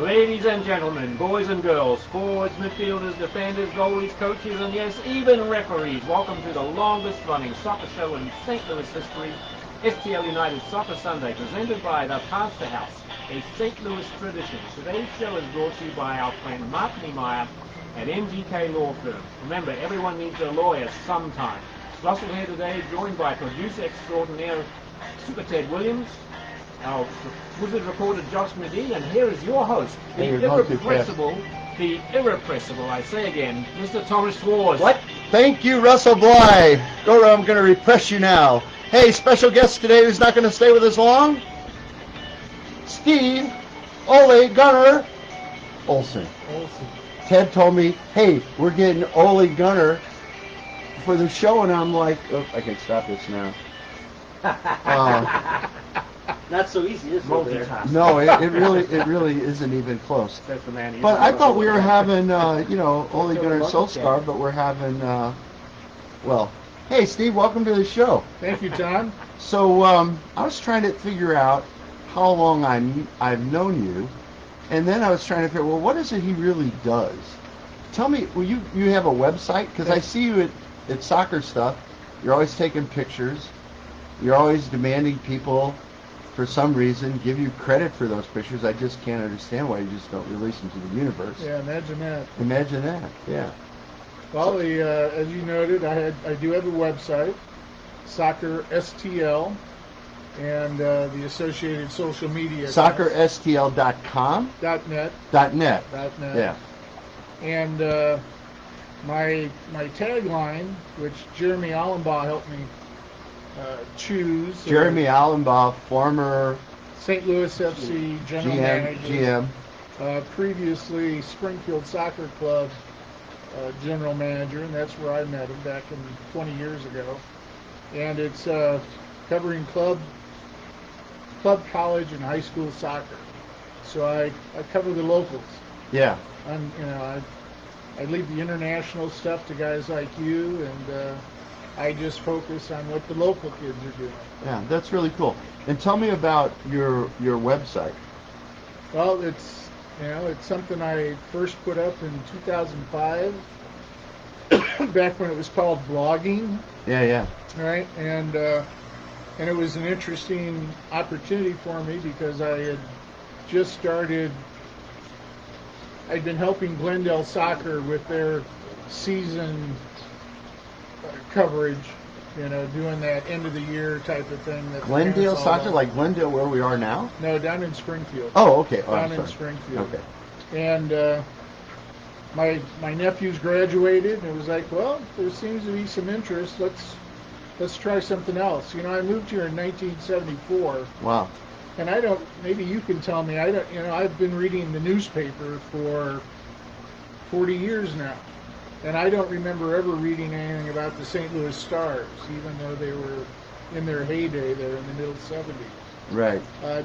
Ladies and gentlemen, boys and girls, forwards, midfielders, defenders, goalies, coaches, and yes, even referees, welcome to the longest running soccer show in St. Louis history, STL United Soccer Sunday, presented by the Pastor House, a St. Louis tradition. Today's show is brought to you by our friend Mark Niemeyer at MGK Law Firm. Remember, everyone needs a lawyer sometime. Russell here today, joined by producer extraordinaire Super Ted Williams, our wizard reporter Josh McGee, and here is your host, the irrepressible, I say again, Mr. Thomas Schwartz. What? Thank you, Russell Bly. Go, I'm going to repress you now. Hey, special guest today who's not going to stay with us long? Steve, Ole, Gunner, Olson. Ted told me, hey, we're getting Ole Gunner for the show, and I'm like, oh, I can stop this now. Not so easy, is it? No, it really isn't even close. But I thought we were having, Ole Gunnar Solskjaer, but we're having, hey, Steve, welcome to the show. Thank you, John. So I was trying to figure out how long I've known you, and then I was trying to figure, well, what is it he really does? Tell me, well, you have a website? Because I see you at soccer stuff. You're always taking pictures. You're always demanding people, for some reason, give you credit for those pictures. I just can't understand why you just don't release them to the universe. Yeah, imagine that. Imagine that, yeah. Well, as you noted, I do have a website, Soccer STL, and the associated social media. SoccerSTL.com? .net. .net. Yeah. And my tagline, which Jeremy Allenbaugh helped me choose. Jeremy Allenbaugh, former St. Louis FC general manager. GM. Previously Springfield Soccer Club general manager, and that's where I met him back in 20 years ago. And it's covering club, college, and high school soccer. So I cover the locals. Yeah. I leave the international stuff to guys like you, and I just focus on what the local kids are doing. Yeah, that's really cool. And tell me about your website. Well, it's something I first put up in 2005, back when it was called blogging. Yeah. Right, and it was an interesting opportunity for me because I had just started. I'd been helping Glendale Soccer with their season coverage, doing that end of the year type of thing. Glendale Soccer, like Glendale where we are now? No, down in Springfield. Oh, okay. Down in Springfield. Okay. And my nephews graduated, and it was like, well, there seems to be some interest. Let's try something else. I moved here in 1974. Wow. And maybe you can tell me, I've been reading the newspaper for 40 years now. And I don't remember ever reading anything about the St. Louis Stars, even though they were in their heyday there in the middle 70s. Right.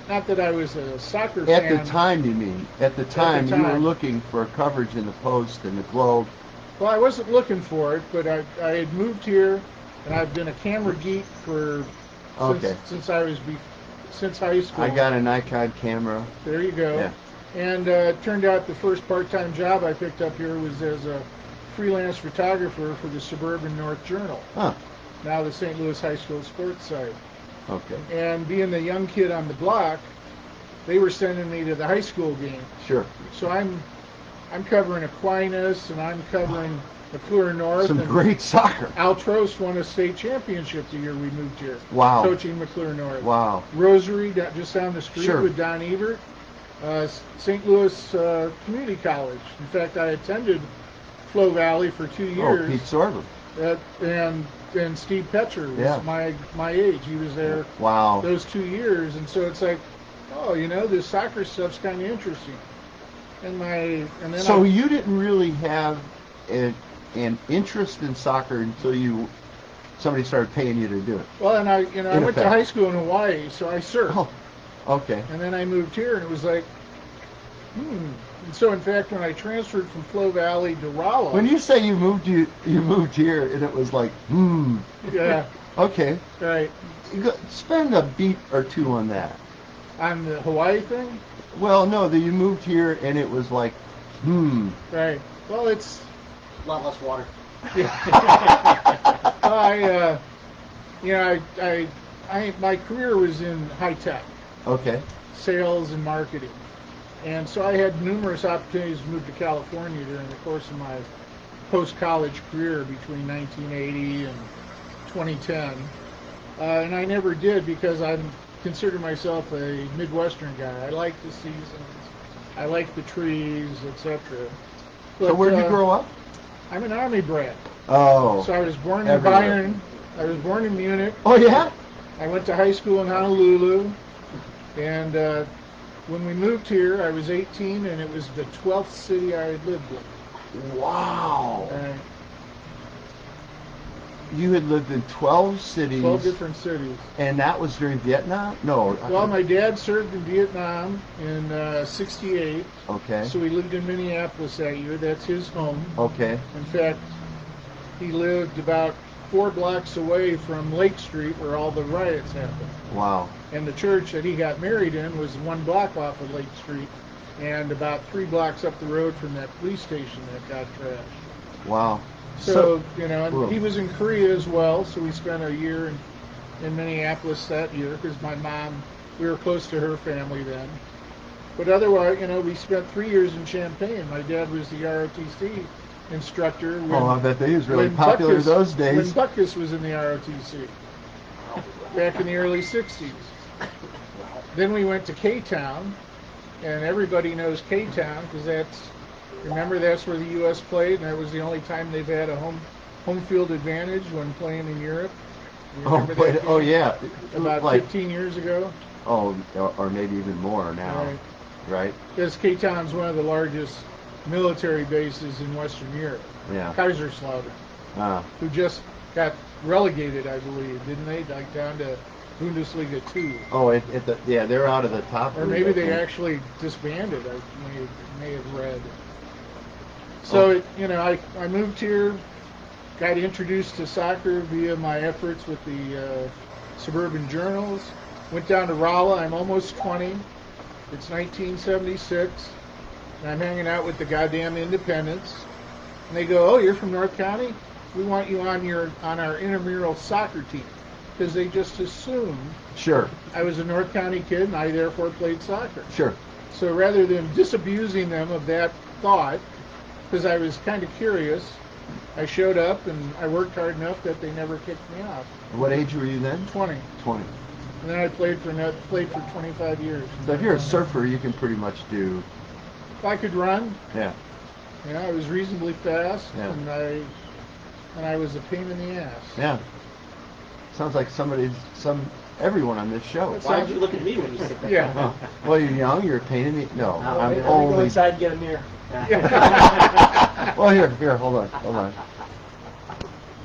Not that I was a soccer fan. At the time, you mean? At the time, you were looking for coverage in the Post and the Globe. Well, I wasn't looking for it, but I had moved here, and I've been a camera geek since high school. I got a Nikon camera. There you go. Yeah. And it turned out the first part-time job I picked up here was as a freelance photographer for the Suburban North Journal. Huh. Now the St. Louis High School sports site. Okay. And being the young kid on the block, they were sending me to the high school game. Sure. So I'm covering Aquinas, and I'm covering McClure North. Some great soccer. Altros won a state championship the year we moved here. Wow. Coaching McClure North. Wow. Rosary, just down the street with Don Ebert. St. Louis Community College. In fact, I attended Flow Valley for 2 years. Oh, Pete Sorber. And Steve Petcher was my age. He was there those 2 years. And so it's like, this soccer stuff's kind of interesting. So you didn't really have an interest in soccer until somebody started paying you to do it. Well, and I went to high school in Hawaii, so I surfed. Oh, okay. And then I moved here, and it was like, And so, in fact, when I transferred from Flow Valley to Rolla. When you say you moved here, and it was like, Yeah. Okay. Right. Spend a beat or two on that. On the Hawaii thing? Well, no, that you moved here and it was like, Right. Well, it's... A lot less water. Well, my career was in high tech, Okay. sales and marketing. And so I had numerous opportunities to move to California during the course of my post-college career between 1980 and 2010. And I never did because I consider myself a Midwestern guy. I like the seasons, I like the trees, etc. So where did you grow up? I'm an Army brat. Oh. So I was born in Everywhere. Bayern. I was born in Munich. Oh, yeah? I went to high school in Honolulu. And when we moved here, I was 18, and it was the 12th city I had lived in. Wow. Uh, You had lived in 12 cities. 12 different cities. And that was during Vietnam? No. Well, my dad served in Vietnam in '68. Okay. So we lived in Minneapolis that year. That's his home. Okay. In fact, he lived about 4 blocks away from Lake Street where all the riots happened. Wow. And the church that he got married in was 1 block off of Lake Street and about 3 blocks up the road from that police station that got trashed. Wow. So and Whoa. he was in Korea as well, so we spent a year in Minneapolis that year because my mom, we were close to her family then. But otherwise, we spent 3 years in Champaign. My dad was the ROTC instructor. When, I bet he was really when popular Butkus- those days. When Butkus was in the ROTC back in the early 60s. Then we went to K-Town, and everybody knows K-Town because that's where the U.S. played, and that was the only time they've had a home field advantage when playing in Europe. You remember that game? Yeah. About Like, 15 years ago. Oh, or maybe even more now. Right? Because K-Town's one of the largest military bases in Western Europe. Yeah. Kaiserslautern, who just got relegated, I believe, didn't they? Like down to Bundesliga 2. Oh, they're out of the top. Or league, maybe I they think. actually disbanded, I may have read. So, I moved here, got introduced to soccer via my efforts with the suburban journals, went down to Rolla. I'm almost 20. It's 1976, and I'm hanging out with the goddamn independents. And they go, "Oh, you're from North County? We want you on our intramural soccer team." Because they just assumed Sure. I was a North County kid, and I therefore played soccer. Sure. So rather than disabusing them of that thought, because I was kind of curious, I showed up and I worked hard enough that they never kicked me out. What age were you then? 20. 20. And then I played for 25 years. So if you're a surfer, you can pretty much do. If I could run, Yeah. I was reasonably fast, Yeah. and I was a pain in the ass. Yeah. Sounds like everyone on this show. Why don't you look at me when you sit there? Yeah. Oh, well, you're young. You're a pain in the. No, I'm Let me only. go inside and get a mirror. Well, here, hold on.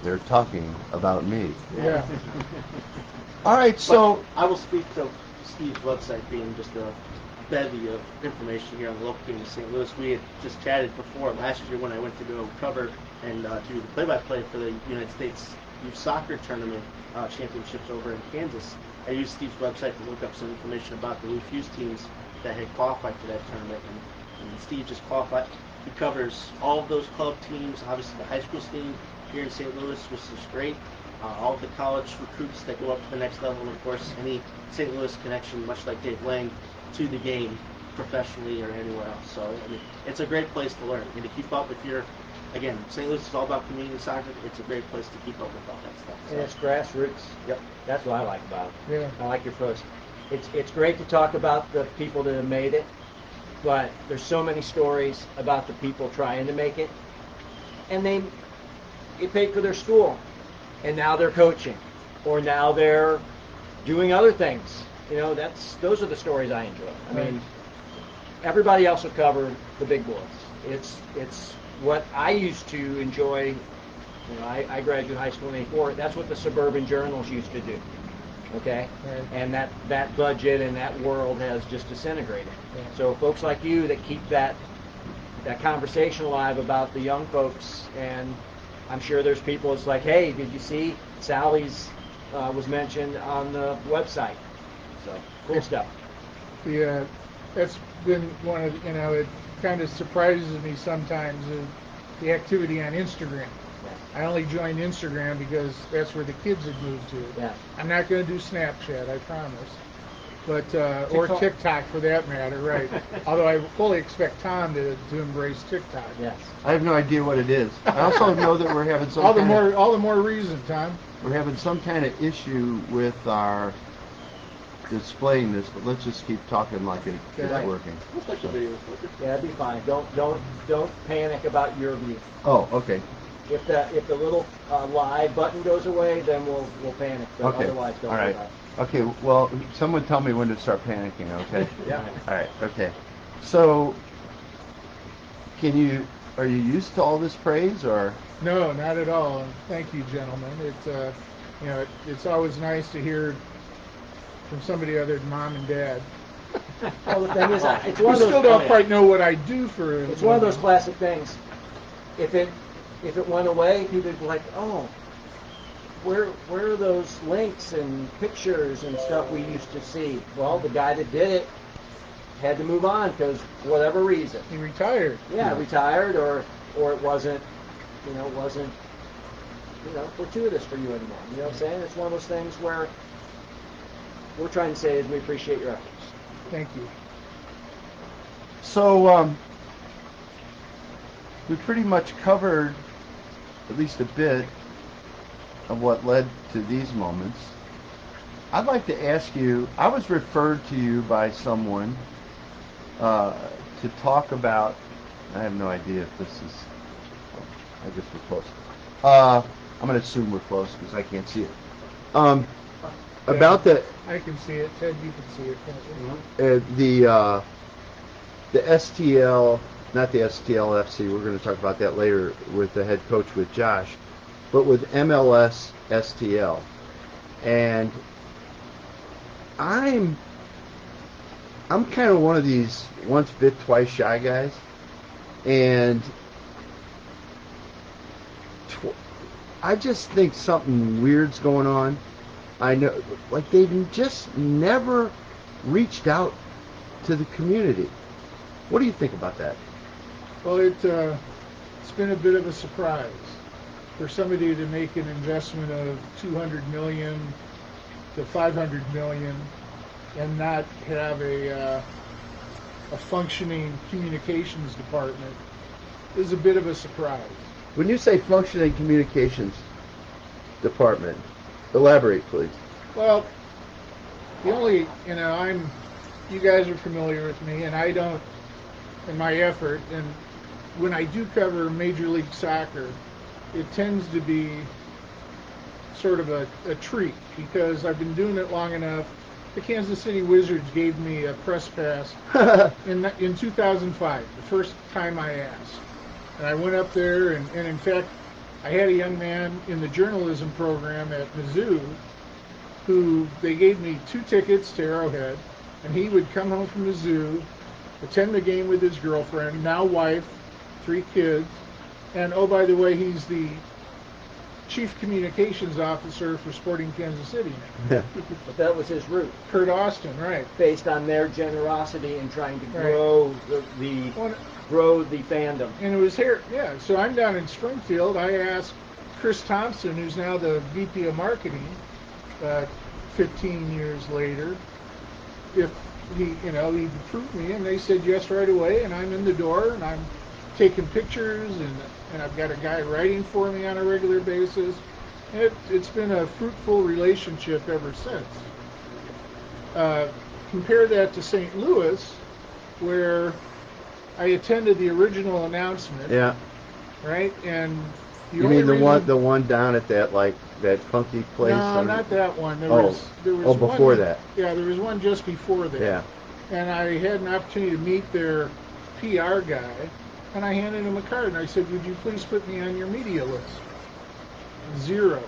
They're talking about me. Yeah. All right, so I will speak to Steve's website being just a bevy of information here on the local team in St. Louis. We had just chatted before last year when I went to go cover and do the play-by-play for the United States Youth Soccer Tournament championships over in Kansas. I used Steve's website to look up some information about the Youth Fuse teams that had qualified for that tournament, and Steve just qualified. He covers all of those club teams, obviously the high school team here in St. Louis, which is great. All of the college recruits that go up to the next level, and of course any St. Louis connection, much like Dave Lang, to the game professionally or anywhere else. So I mean, it's a great place to learn and to keep up. If you're, again, St. Louis is all about community soccer. It's a great place to keep up with all that stuff. So. And it's grassroots. Yep. That's what I like about it. Yeah. I like your post. It's great to talk about the people that have made it, but there's so many stories about the people trying to make it, and they paid for their school, and now they're coaching, or now they're doing other things. Those are the stories I enjoy. I mean, everybody else will cover the big boys. It's what I used to enjoy. I graduated high school in '84. That's what the suburban journals used to do. Okay, Right. and that budget and that world has just disintegrated. Yeah. So folks like you that keep that conversation alive about the young folks, and I'm sure there's people. It's like, hey, did you see Sally's was mentioned on the website? So cool stuff. That's been one of it kind of surprises me sometimes, the activity on Instagram. I only joined Instagram because that's where the kids had moved to. Yeah. I'm not going to do Snapchat, I promise. But or TikTok. TikTok for that matter, right? Although I fully expect Tom to embrace TikTok. Yes. I have no idea what it is. I also know that we're having some all the more reason, Tom. we're having some kind of issue with our displaying this, but let's just keep talking like it's Okay. working. Looks like the video was working. Yeah, it'd be fine. Don't panic about your view. Oh, okay. If the little live button goes away, then we'll panic. But Okay. otherwise, don't All worry right. about it. Okay, well, someone tell me when to start panicking, okay? Yeah. All right, okay. So, are you used to all this praise, or? No, not at all. And thank you, gentlemen. It's always nice to hear from somebody other than mom and dad. Well, the thing is, it's We one of those. still don't quite know what I do for. It's one of those classic things. If it went away, people would be like, oh, where are those links and pictures and stuff we used to see? Well, the guy that did it had to move on because whatever reason. He retired. Yeah, retired or it wasn't fortuitous for you anymore. You know what I'm saying? It's one of those things where we're trying to say is we appreciate your efforts. Thank you. So, we pretty much covered at least a bit of what led to these moments. I'd like to ask you, I was referred to you by someone to talk about, I have no idea if this is, I guess we're close. I'm going to assume we're close because I can't see it. About the I can see it. Ted, you can see it. Can't you? the STL, not the STLFC, we're going to talk about that later with the head coach with Josh, but with MLS STL. And I'm kind of one of these once bit, twice shy guys. And I just think something weird's going on. I know, like they've just never reached out to the community. What do you think about that? Well, it's been a bit of a surprise for somebody to make an investment of $200 million to $500 million and not have a functioning communications department is a bit of a surprise. When you say functioning communications department, elaborate, please. Well, the only, you guys are familiar with me, and I don't, in my effort, and when I do cover Major League Soccer, it tends to be sort of a treat because I've been doing it long enough. The Kansas City Wizards gave me a press pass in 2005, the first time I asked. And I went up there, and in fact, I had a young man in the journalism program at Mizzou who they gave me 2 tickets to Arrowhead, and he would come home from Mizzou, attend the game with his girlfriend, now wife, 3 kids, and oh, by the way, he's the chief communications officer for Sporting Kansas City now. But that was his route, Kurt Austin, right. based on their generosity in trying to Right. grow grow the fandom. And it was here, yeah. So I'm down in Springfield. I asked Chris Thompson, who's now the VP of Marketing, 15 years later, if he'd approved me, and they said yes right away. And I'm in the door, and I'm taking pictures, and I've got a guy writing for me on a regular basis. It's been a fruitful relationship ever since. Compare that to St. Louis, where I attended the original announcement. Yeah. Right, and You mean the one down at that funky place? No, not that one. There was before one, that. Yeah, there was one just before that. Yeah. And I had an opportunity to meet their PR guy, and I handed him a card, and I said, "Would you please put me on your media list?" 0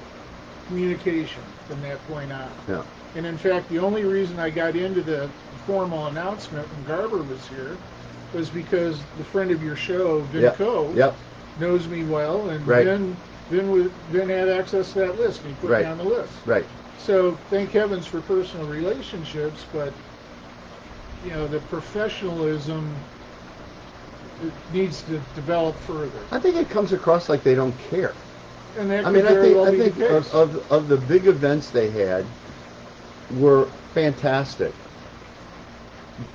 communication from that point on. Yeah. And in fact, the only reason I got into the formal announcement when Garber was here was because the friend of your show, Vinco, Yep. knows me well, and Right. Vin had access to that list, and he put Right. me on the list. Right. So thank heavens for personal relationships, but the professionalism needs to develop further. I think it comes across like they don't care. And that I could mean, very well I be think the case. of the big events they had were fantastic.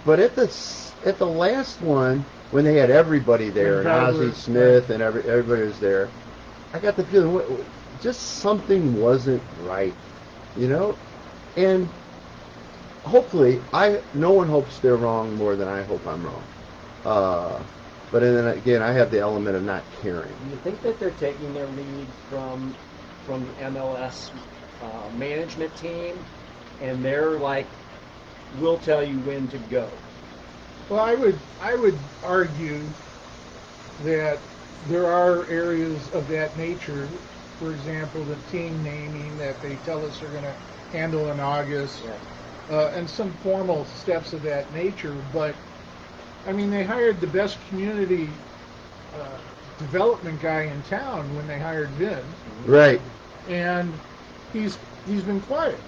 But at the last one, when they had everybody there, and Ozzie Smith and everybody was there, I got the feeling just something wasn't right, And hopefully, no one hopes they're wrong more than I hope I'm wrong. But then again, I have the element of not caring. Do you think that they're taking their lead from the MLS management team, and they're like, we'll tell you when to go? Well, I would argue that there are areas of that nature. For example, the team naming that they tell us they're going to handle in August, and some formal steps of that nature. But I mean, they hired the best community development guy in town when they hired Vin. Right. And he's been quiet.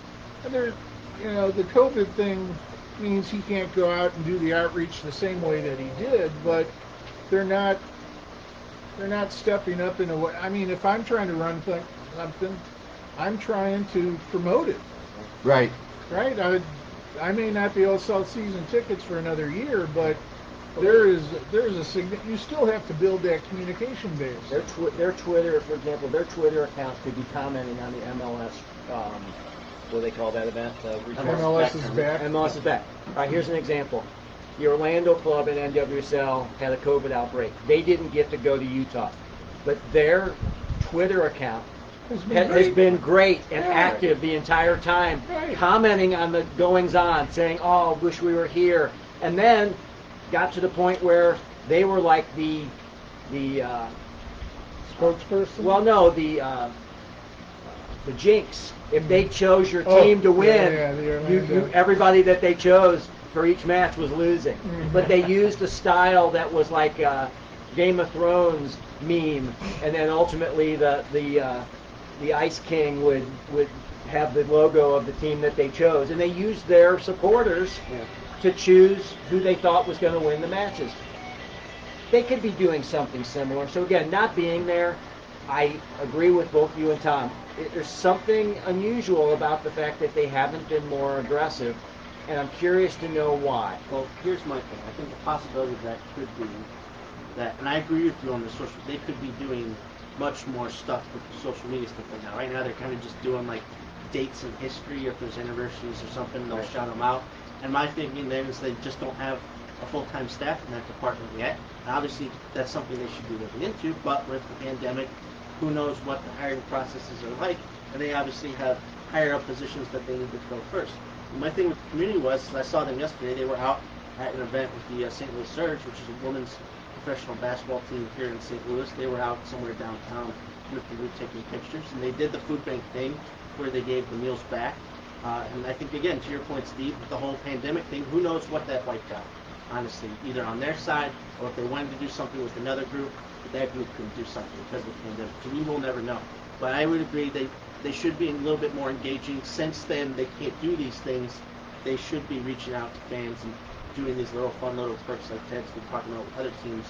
And the COVID thing means he can't go out and do the outreach the same way that he did, but they're not stepping up in a way. I mean, if I'm trying to run something, I'm trying to promote it. Right. Right? I may not be able to sell season tickets for another year, but there's a you still have to build that communication base. Their Twitter, for example, their Twitter accounts could be commenting on the MLS. What do they call that event? MLS is back. MLS is back. All right, here's an example. The Orlando club in NWSL had a COVID outbreak. They didn't get to go to Utah, but their Twitter account has been great and active the entire time, commenting on the goings-on, saying, "Oh, wish we were here," and then got to the point where they were like the spokesperson. Well, no, the jinx. If they chose your team to win, everybody that they chose for each match was losing. But they used a style that was like a Game of Thrones meme, and then ultimately the Ice King would have the logo of the team that they chose, and they used their supporters to choose who they thought was going to win the matches. They could be doing something similar. So again, not being there, I agree with both you and Tom. There's something unusual about the fact that they haven't been more aggressive, and I'm curious to know why. Well, here's my thing. I think the possibility of that could be that, and I agree with you on the social, they could be doing much more stuff with the social media stuff right now. Right now they're kind of just doing like dates in history. If there's anniversaries or something, they'll shout them out. And my thinking then is they just don't have a full-time staff in that department yet. And obviously, that's something they should be looking into, but with the pandemic, who knows what the hiring processes are like, and they obviously have higher-up positions that they need to fill first. And my thing with the community was, I saw them yesterday, they were out at an event with the St. Louis Surge, which is a women's professional basketball team here in St. Louis. They were out somewhere downtown with the group taking pictures, and they did the food bank thing where they gave the meals back. And I think, again, to your point, Steve, with the whole pandemic thing, who knows what that wiped out, honestly, either on their side or if they wanted to do something with another group, that group couldn't do something because of the pandemic. So we will never know. But I would agree they should be a little bit more engaging. Since then, they can't do these things. They should be reaching out to fans and doing these fun little perks like Ted's been talking about with other teams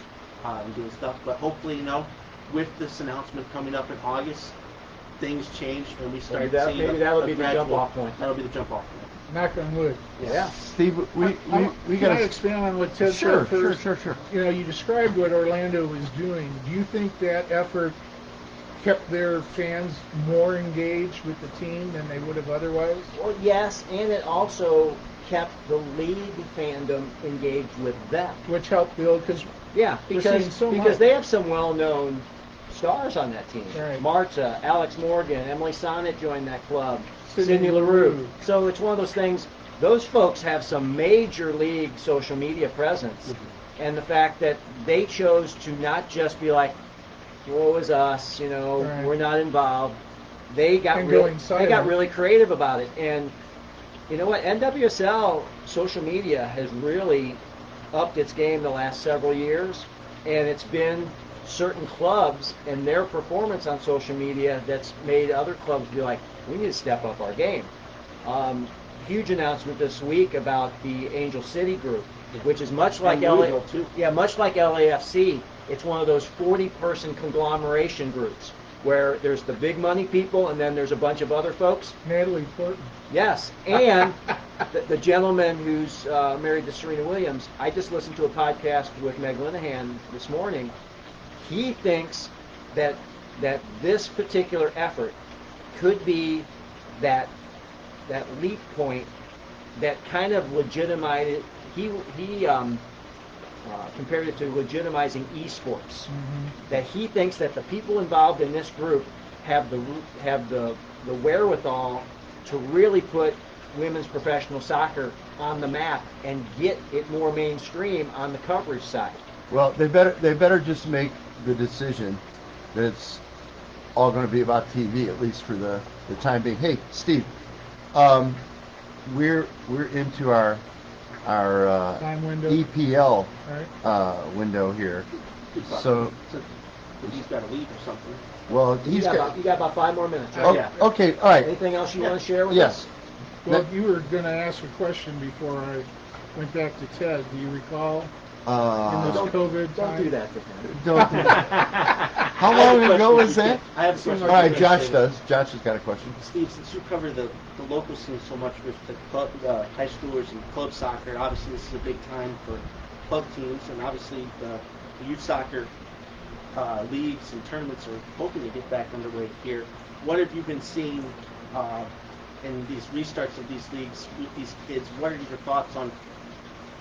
and doing stuff. But hopefully, with this announcement coming up in August, things change and we start seeing maybe that'll be the jump-off point. That'll be the jump-off point. Knock on wood. Yeah. Steve, we can I expand on what Ted said first? Sure. You described what Orlando was doing. Do you think that effort kept their fans more engaged with the team than they would have otherwise? Well, yes, and it also kept the league fandom engaged with them. Which helped build, because they have some well-known stars on that team. Right. Marta, Alex Morgan, Emily Sonnet joined that club. Sidney LaRue. So it's one of those things, those folks have some major league social media presence. And the fact that they chose to not just be like, woe is us, we're not involved. They got really creative about it. And you know what? NWSL social media has really upped its game the last several years. And it's been certain clubs and their performance on social media that's made other clubs be like, we need to step up our game. huge announcement this week about the Angel City group, which is much like And Louisville, too. much like LAFC. It's one of those 40-person conglomeration groups where there's the big money people and then there's a bunch of other folks. Natalie Portman. Yes, and the gentleman who's married to Serena Williams, I just listened to a podcast with Meg Linehan this morning. He thinks that this particular effort could be that leap point that kind of legitimized. He compared it to legitimizing esports. That he thinks that the people involved in this group have the wherewithal to really put women's professional soccer on the map and get it more mainstream on the coverage side. Well, they better just make the decision that it's all going to be about TV, at least for the time being. Hey, Steve, we're into our Time window. EPL Right. window here. So, He's got to leave or something. well, You got about 5 more minutes. Right? Oh, Yeah. okay, all right. Anything else you want to share with Yes. us? Well, you were going to ask a question before I went back to Ted. Do you recall in this COVID Don't time? do that to him. Don't do that. How long ago was that? I have a question. All right, Josh does. Josh has got a question. Steve, since you cover the local scene so much with the club, high schoolers and club soccer, obviously this is a big time for club teams, and obviously the youth soccer leagues and tournaments are hoping to get back underway here. What have you been seeing in these restarts of these leagues with these kids? What are your thoughts on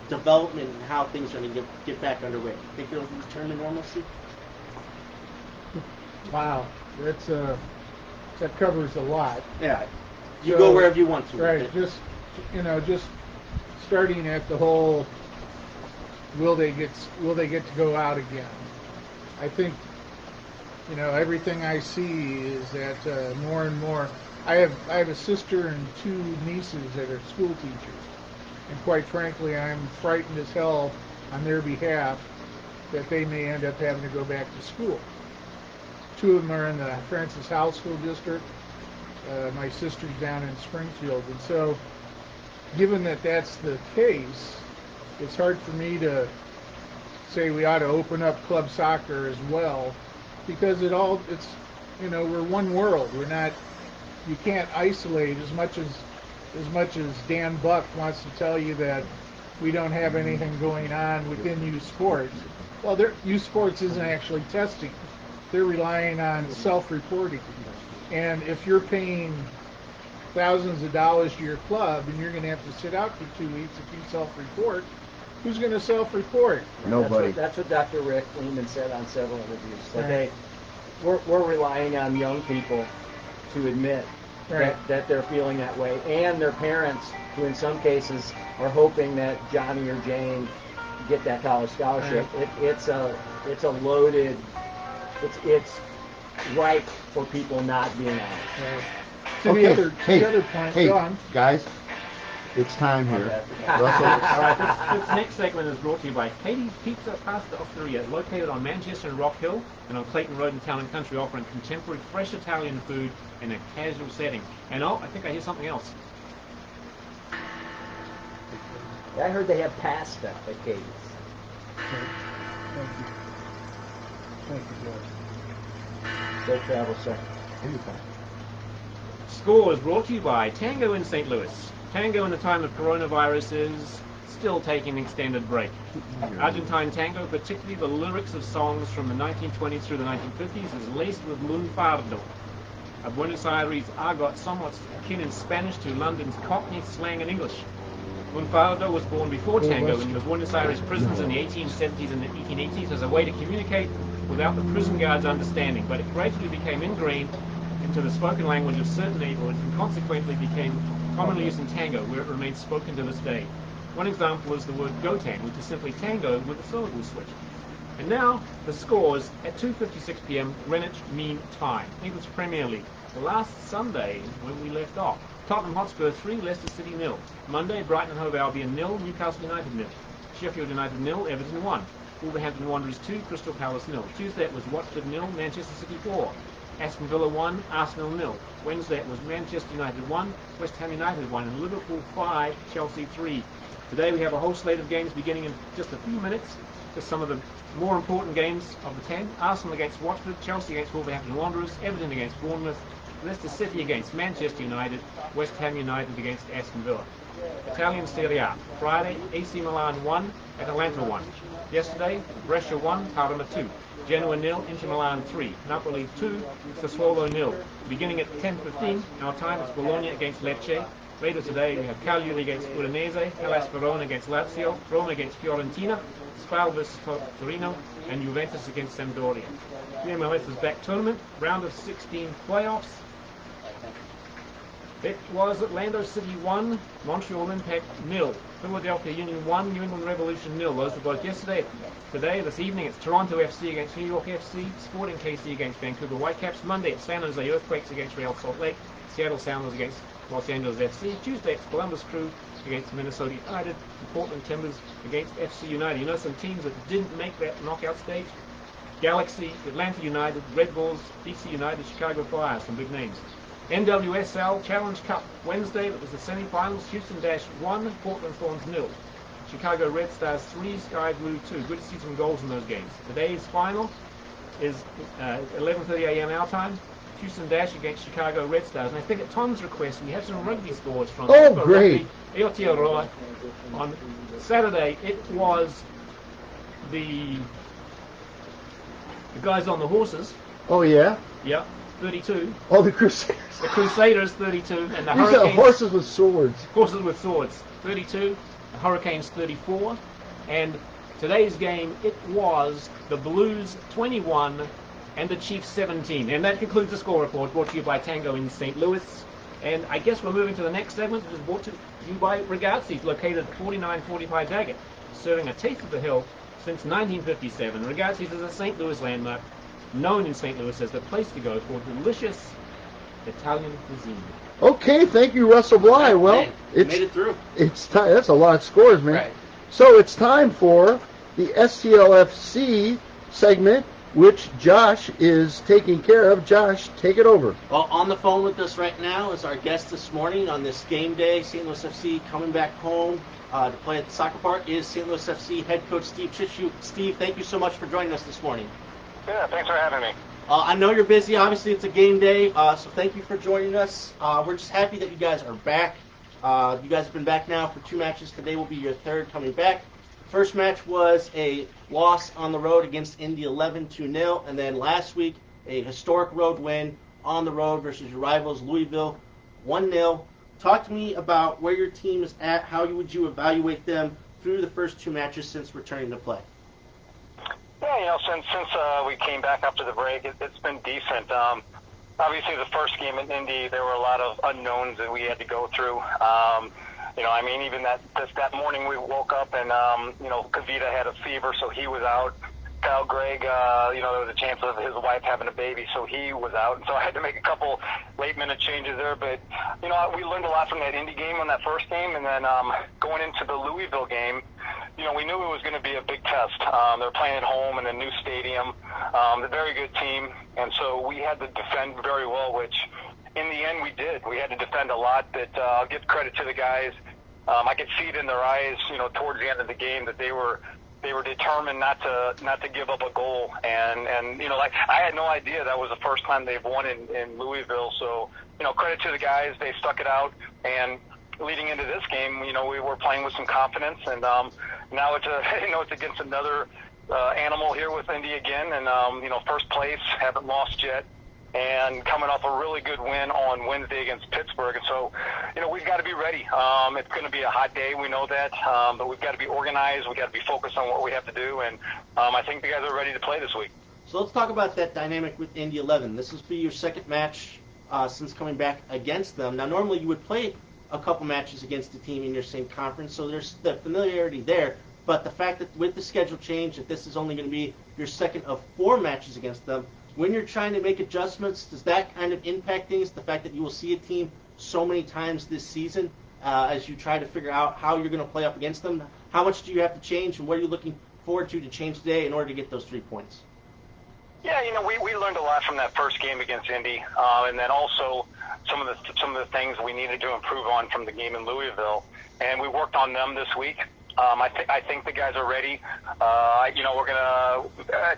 development and how things are going to get back underway? Think it'll return to normalcy? Wow, that covers a lot. Yeah. You So- go wherever you want to. with Right, it. just starting at the whole, will they get to go out again? I think, everything I see is that more and more. I have a sister and 2 nieces that are school teachers, and quite frankly, I'm frightened as hell on their behalf that they may end up having to go back to school. 2 of them are in the Francis Howell School District. My sister's down in Springfield, and so given that that's the case, it's hard for me to say we ought to open up club soccer as well, because we're one world. We're not. You can't isolate as much as Dan Buck wants to tell you that we don't have anything going on within youth sports. Well, youth sports isn't actually testing. They're relying on self-reporting. And if you're paying thousands of dollars to your club and you're going to have to sit out for 2 weeks if you self-report, who's going to self-report? Nobody. That's what Dr. Rick Lehman said on several interviews. That Right. we're relying on young people to admit Right. that they're feeling that way, and their parents, who in some cases are hoping that Johnny or Jane get that college scholarship. Right. It's a loaded. It's ripe for people not being on it. To Okay, the other point, hey, go on. guys, it's time here. All Russell, right, this next segment is brought to you by Katie's Pizza Pasta Osteria, located on Manchester and Rock Hill and on Clayton Road in Town and Country, offering contemporary, fresh Italian food in a casual setting. And I think I hear something else. I heard they have pasta at Katie's. Thank you. Thank you, George. Safe travel, sir. Score is brought to you by Tango in St. Louis. Tango in the time of coronavirus is still taking an extended break. Argentine tango, particularly the lyrics of songs from the 1920s through the 1950s, is laced with lunfardo, a Buenos Aires argot somewhat akin in Spanish to London's Cockney slang and English. Lunfardo was born before tango in the Buenos Aires prisons in the 1870s and the 1880s as a way to communicate without the prison guards understanding, but it gradually became ingrained into the spoken language of certain neighborhoods and consequently became commonly used in tango, where it remains spoken to this day. One example is the word gotang, which is simply tango with a syllable switch. And now, the scores at 2:56 p.m. Greenwich Mean Time. English Premier League. The last Sunday, when we left off, Tottenham Hotspur 3, Leicester City 0. Monday, Brighton and Hove Albion 0, Newcastle United 0. Sheffield United 0, Everton 1. Wolverhampton Wanderers 2, Crystal Palace 0. Tuesday it was Watford 0, Manchester City 4. Aston Villa 1, Arsenal 0. Wednesday it was Manchester United 1, West Ham United 1, and Liverpool 5, Chelsea 3. Today we have a whole slate of games beginning in just a few minutes. Just some of the more important games of the 10. Arsenal against Watford, Chelsea against Wolverhampton Wanderers, Everton against Bournemouth, Leicester City against Manchester United, West Ham United against Aston Villa. Italian Serie A. Friday, AC Milan 1, Atalanta 1. Yesterday, Brescia 1, Parma 2. Genoa 0, Inter Milan 3. Napoli 2, Sassuolo 0. Beginning at 10:15, our time, it's Bologna against Lecce. Later today, we have Cagliari against Udinese, Hellas Verona against Lazio, Roma against Fiorentina, Spal versus Torino, and Juventus against Sampdoria. The MLS is back tournament, round of 16 playoffs. It was Orlando City 1, Montreal Impact 0, Philadelphia Union 1, New England Revolution 0. Those were both yesterday. Today, this evening, it's Toronto FC against New York FC, Sporting KC against Vancouver Whitecaps. Monday, it's San Jose Earthquakes against Real Salt Lake, Seattle Sounders against Los Angeles FC. Tuesday, it's Columbus Crew against Minnesota United, and Portland Timbers against FC United. You know some teams that didn't make that knockout stage? Galaxy, Atlanta United, Red Bulls, DC United, Chicago Fire, some big names. NWSL Challenge Cup. Wednesday, it was the semifinals. Houston Dash 1, Portland Thorns 0. Chicago Red Stars 3, Sky Blue 2. Good to see some goals in those games. Today's final is 11:30 a.m. our time. Houston Dash against Chicago Red Stars. And I think at Tom's request, we have some rugby scores from great. Aotearoa. On Saturday, it was the guys on the horses. Oh, yeah? Yeah, 32. Oh, the Crusaders. The Crusaders, 32. And the These are Hurricanes. horses with swords. Horses with swords, 32. The Hurricanes, 34. And today's game, it was the Blues, 21, and the Chiefs, 17. And that concludes the score report, brought to you by Tango in St. Louis. And I guess we're moving to the next segment, which is brought to you by Ragazzi's, located at 4945 Daggett, serving a taste of the hill since 1957. Ragazzi's is a St. Louis landmark, known in St. Louis as the place to go for delicious Italian cuisine. Okay, thank you, Russell Bly. Well, You made it through. It's time. That's a lot of scores, man. Right. So it's time for the STLFC segment, which Josh is taking care of. Josh, take it over. Well, on the phone with us right now is our guest this morning on this game day. St. Louis FC coming back home to play at the soccer park is St. Louis FC head coach Steve Chichu. Steve, thank you so much for joining us this morning. Yeah, thanks for having me. I know you're busy. Obviously, it's a game day, so thank you for joining us. We're just happy that you guys are back. You guys have been back now for 2 matches. Today will be your third coming back. First match was a loss on the road against Indy 11, 2-0. And then last week, a historic road win on the road versus your rivals, Louisville, 1-0. Talk to me about where your team is at. How would you evaluate them through the first 2 matches since returning to play? Yeah, since we came back after the break, it's been decent. Obviously, the first game in Indy, there were a lot of unknowns that we had to go through. Even that morning we woke up and, Kavita had a fever, so he was out. Kyle Gregg, there was a chance of his wife having a baby, so he was out. And so I had to make a couple late-minute changes there. But, we learned a lot from that Indy game on that first game. And then going into the Louisville game, we knew it was going to be a big test. They're playing at home in a new stadium. They're a very good team. And so we had to defend very well, which in the end we did. We had to defend a lot. But I'll give credit to the guys. I could see it in their eyes, towards the end of the game that they were determined not to give up a goal. And I had no idea that was the first time they've won in Louisville. So, credit to the guys. They stuck it out. And leading into this game, we were playing with some confidence. And now it's against another animal here with Indy again. And, first place, haven't lost yet. And coming off a really good win on Wednesday against Pittsburgh. And so, we've got to be ready. It's going to be a hot day, we know that, but we've got to be organized. We've got to be focused on what we have to do, and I think the guys are ready to play this week. So let's talk about that dynamic with Indy 11. This will be your second match since coming back against them. Now, normally you would play a couple matches against the team in your same conference, so there's the familiarity there. But the fact that with the schedule change, that this is only going to be your second of 4 matches against them, when you're trying to make adjustments, does that kind of impact things? The fact that you will see a team so many times this season as you try to figure out how you're going to play up against them, how much do you have to change, and what are you looking forward to change today in order to get those 3 points? Yeah, we learned a lot from that first game against Indy, and then also some of the things we needed to improve on from the game in Louisville, and we worked on them this week. I think the guys are ready. We're gonna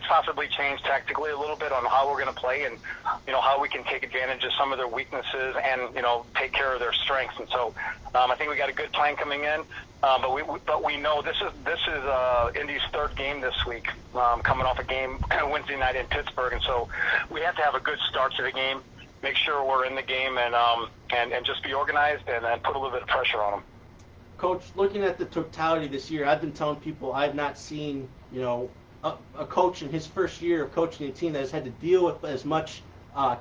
possibly change tactically a little bit on how we're gonna play, and how we can take advantage of some of their weaknesses and take care of their strengths. And so I think we got a good plan coming in. But we know this is Indy's third game this week, coming off a game Wednesday night in Pittsburgh, and so we have to have a good start to the game, make sure we're in the game, and just be organized and put a little bit of pressure on them. Coach, looking at the totality this year, I've been telling people I've not seen a coach in his first year of coaching a team that has had to deal with as much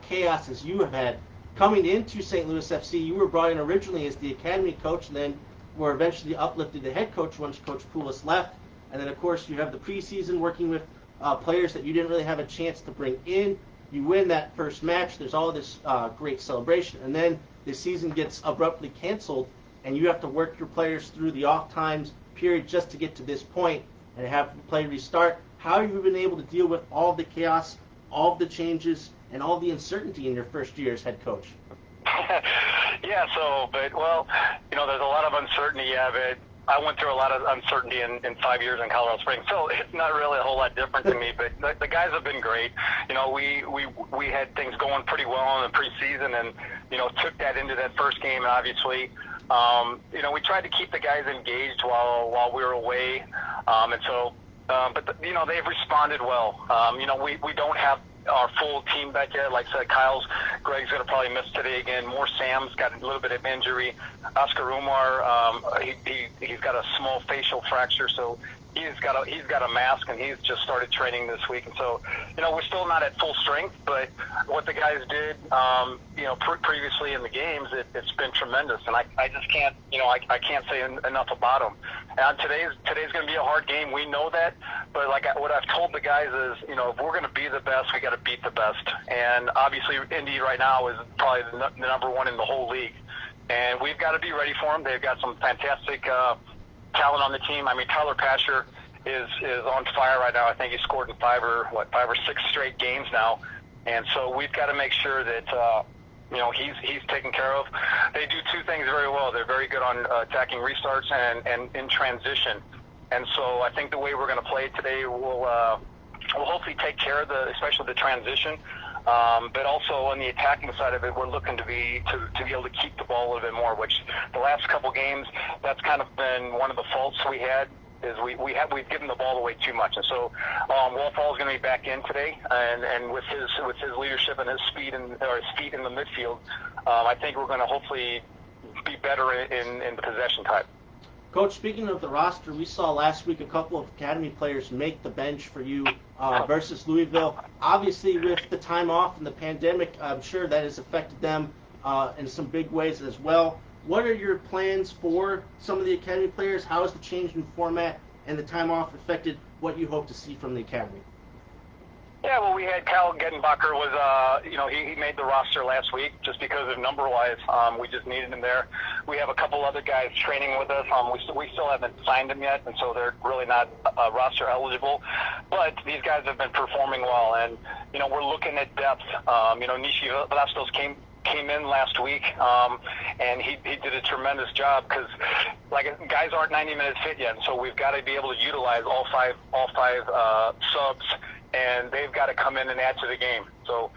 chaos as you have had. Coming into St. Louis FC, you were brought in originally as the academy coach, and then were eventually uplifted to head coach once Coach Poulos left. And then, of course, you have the preseason working with players that you didn't really have a chance to bring in. You win that first match. There's all this great celebration. And then the season gets abruptly canceled, and you have to work your players through the off times period just to get to this point and have the play restart. How have you been able to deal with all the chaos, all of the changes, and all the uncertainty in your first year as head coach? Yeah, there's a lot of uncertainty. Yeah, but I went through a lot of uncertainty in 5 years in Colorado Springs, so it's not really a whole lot different to me. But the guys have been great. We had things going pretty well in the preseason, and took that into that first game. And obviously, we tried to keep the guys engaged while we were away, they've responded well. We don't have our full team back yet. Like I said, Greg's going to probably miss today again. Sam's got a little bit of injury. Oscar Umar, he's got a small facial fracture, so he's got a mask, and he's just started training this week. And so, we're still not at full strength, but what the guys did, previously in the games, it's been tremendous. And I just can't, I can't say enough about them. And today's going to be a hard game. We know that, but what I've told the guys is, if we're going to be the best, we got to beat the best. And obviously, Indy right now is probably the number one in the whole league, and we've got to be ready for them. They've got some fantastic talent on the team. I mean, Tyler Pasher is on fire right now. I think he scored in 5 or 6 straight games now, and so we've got to make sure that he's taken care of. They do 2 things very well. They're very good on attacking restarts and in transition, and so I think the way we're going to play today will hopefully take care of especially the transition. But also on the attacking side of it, we're looking to be able to keep the ball a little bit more, which the last couple games, that's kind of been one of the faults we had, is we've given the ball away too much. And so Wallfall is going to be back in today, and with his leadership and his feet in the midfield, I think we're going to hopefully be better in the possession type. Coach, speaking of the roster, we saw last week a couple of academy players make the bench for you versus Louisville. Obviously, with the time off and the pandemic, I'm sure that has affected them in some big ways as well. What are your plans for some of the academy players? How has the change in format and the time off affected what you hope to see from the academy? Yeah, well, we had Kyle Gettenbacher he made the roster last week just because of number-wise. We just needed him there. We have a couple other guys training with us. We still haven't signed them yet, and so they're really not roster eligible. But these guys have been performing well, and we're looking at depth. Nishi Velasquez came in last week, and he did a tremendous job because guys aren't 90 minutes fit yet, so we've got to be able to utilize all five subs, and they've got to come in and add to the game. So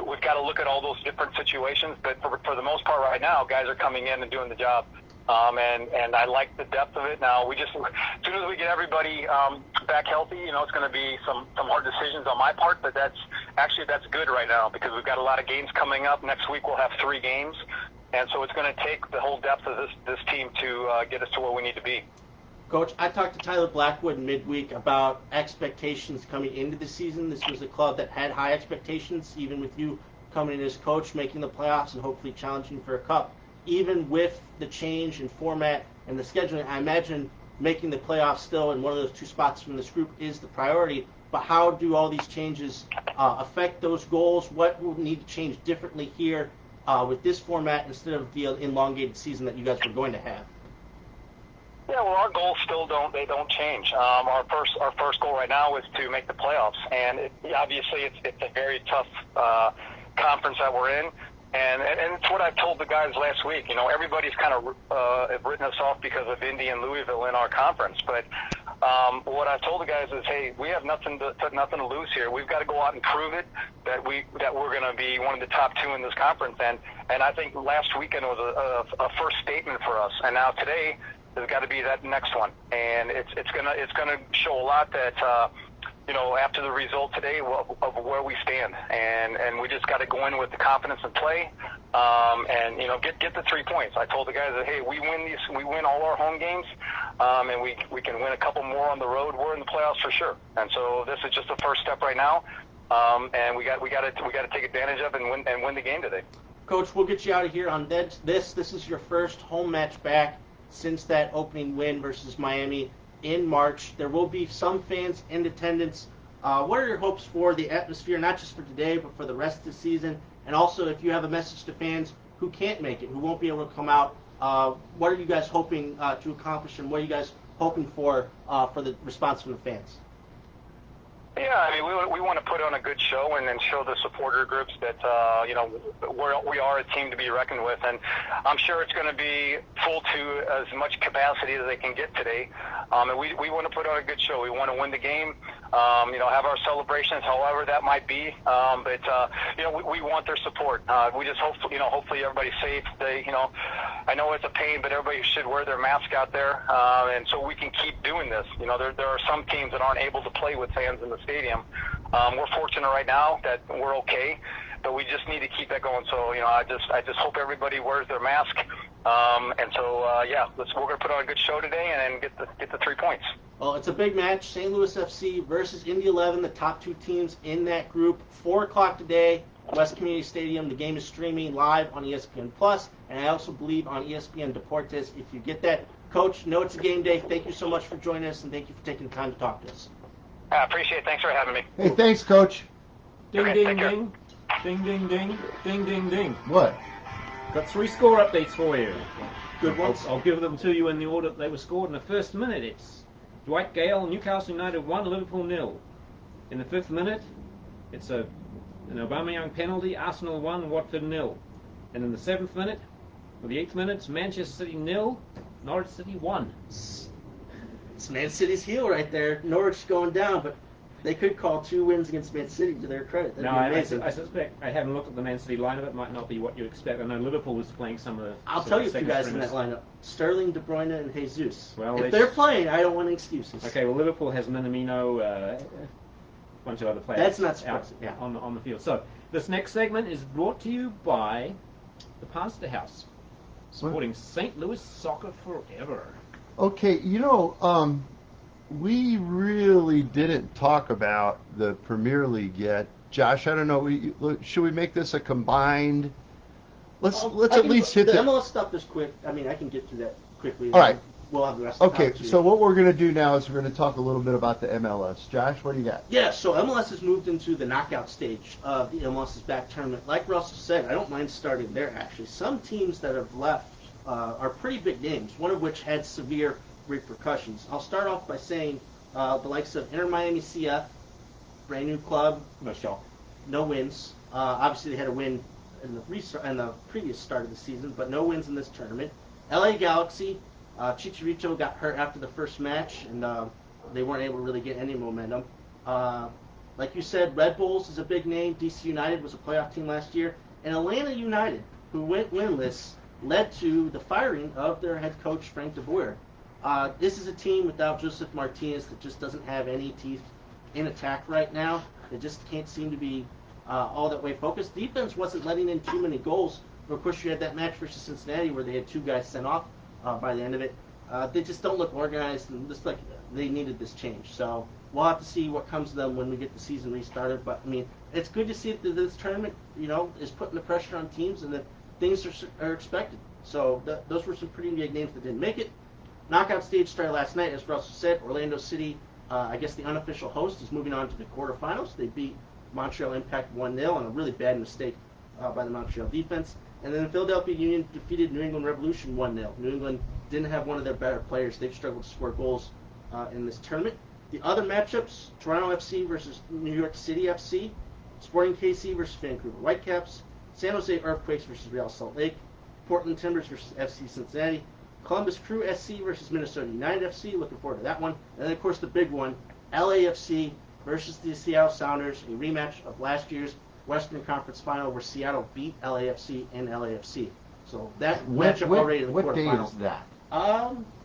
we've got to look at all those different situations, but for the most part right now, guys are coming in and doing the job. And I like the depth of it. Now as soon as we get everybody back healthy, it's going to be some hard decisions on my part, but that's good right now because we've got a lot of games coming up. Next week we'll have 3 games, and so it's going to take the whole depth of this team to get us to where we need to be. Coach, I talked to Tyler Blackwood midweek about expectations coming into the season. This was a club that had high expectations, even with you coming in as coach, making the playoffs, and hopefully challenging for a cup. Even with the change in format and the scheduling, I imagine making the playoffs still in one of those 2 spots from this group is the priority. But how do all these changes affect those goals? What will need to change differently here with this format instead of the elongated season that you guys were going to have? Yeah, well, our goals still don't change. Our first goal right now is to make the playoffs, and obviously it's a very tough conference that we're in, and it's what I've told the guys last week. You know, everybody's kind of written us off because of Indy and Louisville in our conference, but what I've told the guys is, hey, we have nothing to lose here. We've got to go out and prove it that we're going to be one of the top two in this conference, and I think last weekend was a first statement for us, and now today there's got to be that next one, and it's gonna show a lot that after the result today of where we stand, and we just got to go in with the confidence and play, and get the 3 points. I told the guys that, hey, we win all our home games, and we can win a couple more on the road. We're in the playoffs for sure, and so this is just the first step right now, and we got to take advantage of it and win the game today. Coach, we'll get you out of here on this. This is your first home match back since that opening win versus Miami in March. There will be some fans in attendance. What are your hopes for the atmosphere, not just for today, but for the rest of the season? And also, if you have a message to fans who can't make it, who won't be able to come out, what are you guys hoping to accomplish, and what are you guys hoping for the response from the fans? Yeah, I mean, we want to put on a good show and show the supporter groups that we are a team to be reckoned with, and I'm sure it's going to be full to as much capacity as they can get today. And we want to put on a good show. We want to win the game. Have our celebrations, however that might be. But we want their support. We just hopefully everybody's safe. I know it's a pain, but everybody should wear their mask out there, and so we can keep doing this. There are some teams that aren't able to play with fans in the stadium. We're fortunate right now that we're okay, but we just need to keep that going. So I just hope everybody wears their mask. And so we're going to put on a good show today and get the 3 points. Well, it's a big match. St. Louis FC versus Indy 11, the top two teams in that group. 4 o'clock today, West Community Stadium. The game is streaming live on ESPN Plus, and I also believe on ESPN Deportes. If you get that, Coach, know it's a game day. Thank you so much for joining us, and thank you for taking the time to talk to us. I appreciate it. Thanks for having me. Hey, thanks, Coach. Ding, Okay, ding, take care. ding. Ding, ding, ding. Ding, ding, ding. What? Got 3 score updates for you. Good ones. I'll give them to you in the order they were scored in the first minute. It's Dwight Gale, Newcastle United 1, Liverpool 0. In the 5th minute, it's an Aubameyang penalty, Arsenal 1, Watford 0. And in the 7th minute, or the 8th minute, it's Manchester City 0, Norwich City 1. It's Man City's heel right there. Norwich going down, but they could call 2 wins against Man City to their credit. That'd be amazing. I suspect, I haven't looked at the Man City lineup, it might not be what you expect. I know Liverpool was playing some of the... I'll tell you 2 guys in that lineup. Sterling, De Bruyne, and Jesus. Well, if they're playing, I don't want excuses. Okay, well, Liverpool has Minamino, a bunch of other players That's not surprising, out yeah. on the field. So, this next segment is brought to you by the Pastor House, supporting St. Louis soccer forever. Okay, we really didn't talk about the Premier League yet. Josh, I don't know. Should we make this a combined? Let's at least hit the the MLS stuff is quick. I mean, I can get through that quickly. All right. We'll have the rest of the Okay, time, so what we're going to do now is we're going to talk a little bit about the MLS. Josh, what do you got? Yeah, so MLS has moved into the knockout stage of the MLS is Back tournament. Like Russell said, I don't mind starting there, actually. Some teams that have left are pretty big names, one of which had severe repercussions. I'll start off by saying the likes of Inter Miami CF, brand new club, no wins. Obviously, they had a win in the previous start of the season, but no wins in this tournament. LA Galaxy, Chicharito got hurt after the first match, and they weren't able to really get any momentum. Like you said, Red Bulls is a big name. DC United was a playoff team last year. And Atlanta United, who went winless, led to the firing of their head coach, Frank de Boer. This is a team without Joseph Martinez that just doesn't have any teeth in attack right now. They just can't seem to be all that way focused. Defense wasn't letting in too many goals. But of course, you had that match versus Cincinnati where they had 2 guys sent off by the end of it. They just don't look organized, and just like they needed this change. So we'll have to see what comes to them when we get the season restarted. But I mean, it's good to see that this tournament, is putting the pressure on teams and that things are expected. So those were some pretty big names that didn't make it. Knockout stage started last night, as Russell said. Orlando City, I guess the unofficial host, is moving on to the quarterfinals. They beat Montreal Impact 1-0 on a really bad mistake by the Montreal defense. And then Philadelphia Union defeated New England Revolution 1-0. New England didn't have one of their better players. They've struggled to score goals in this tournament. The other matchups, Toronto FC versus New York City FC, Sporting KC versus Vancouver Whitecaps, San Jose Earthquakes versus Real Salt Lake, Portland Timbers versus FC Cincinnati, Columbus Crew SC versus Minnesota United FC. Looking forward to that one. And then, of course, the big one, LAFC versus the Seattle Sounders, a rematch of last year's Western Conference Final where Seattle beat LAFC and LAFC. So that matchup already in the what day quarterfinals. is that?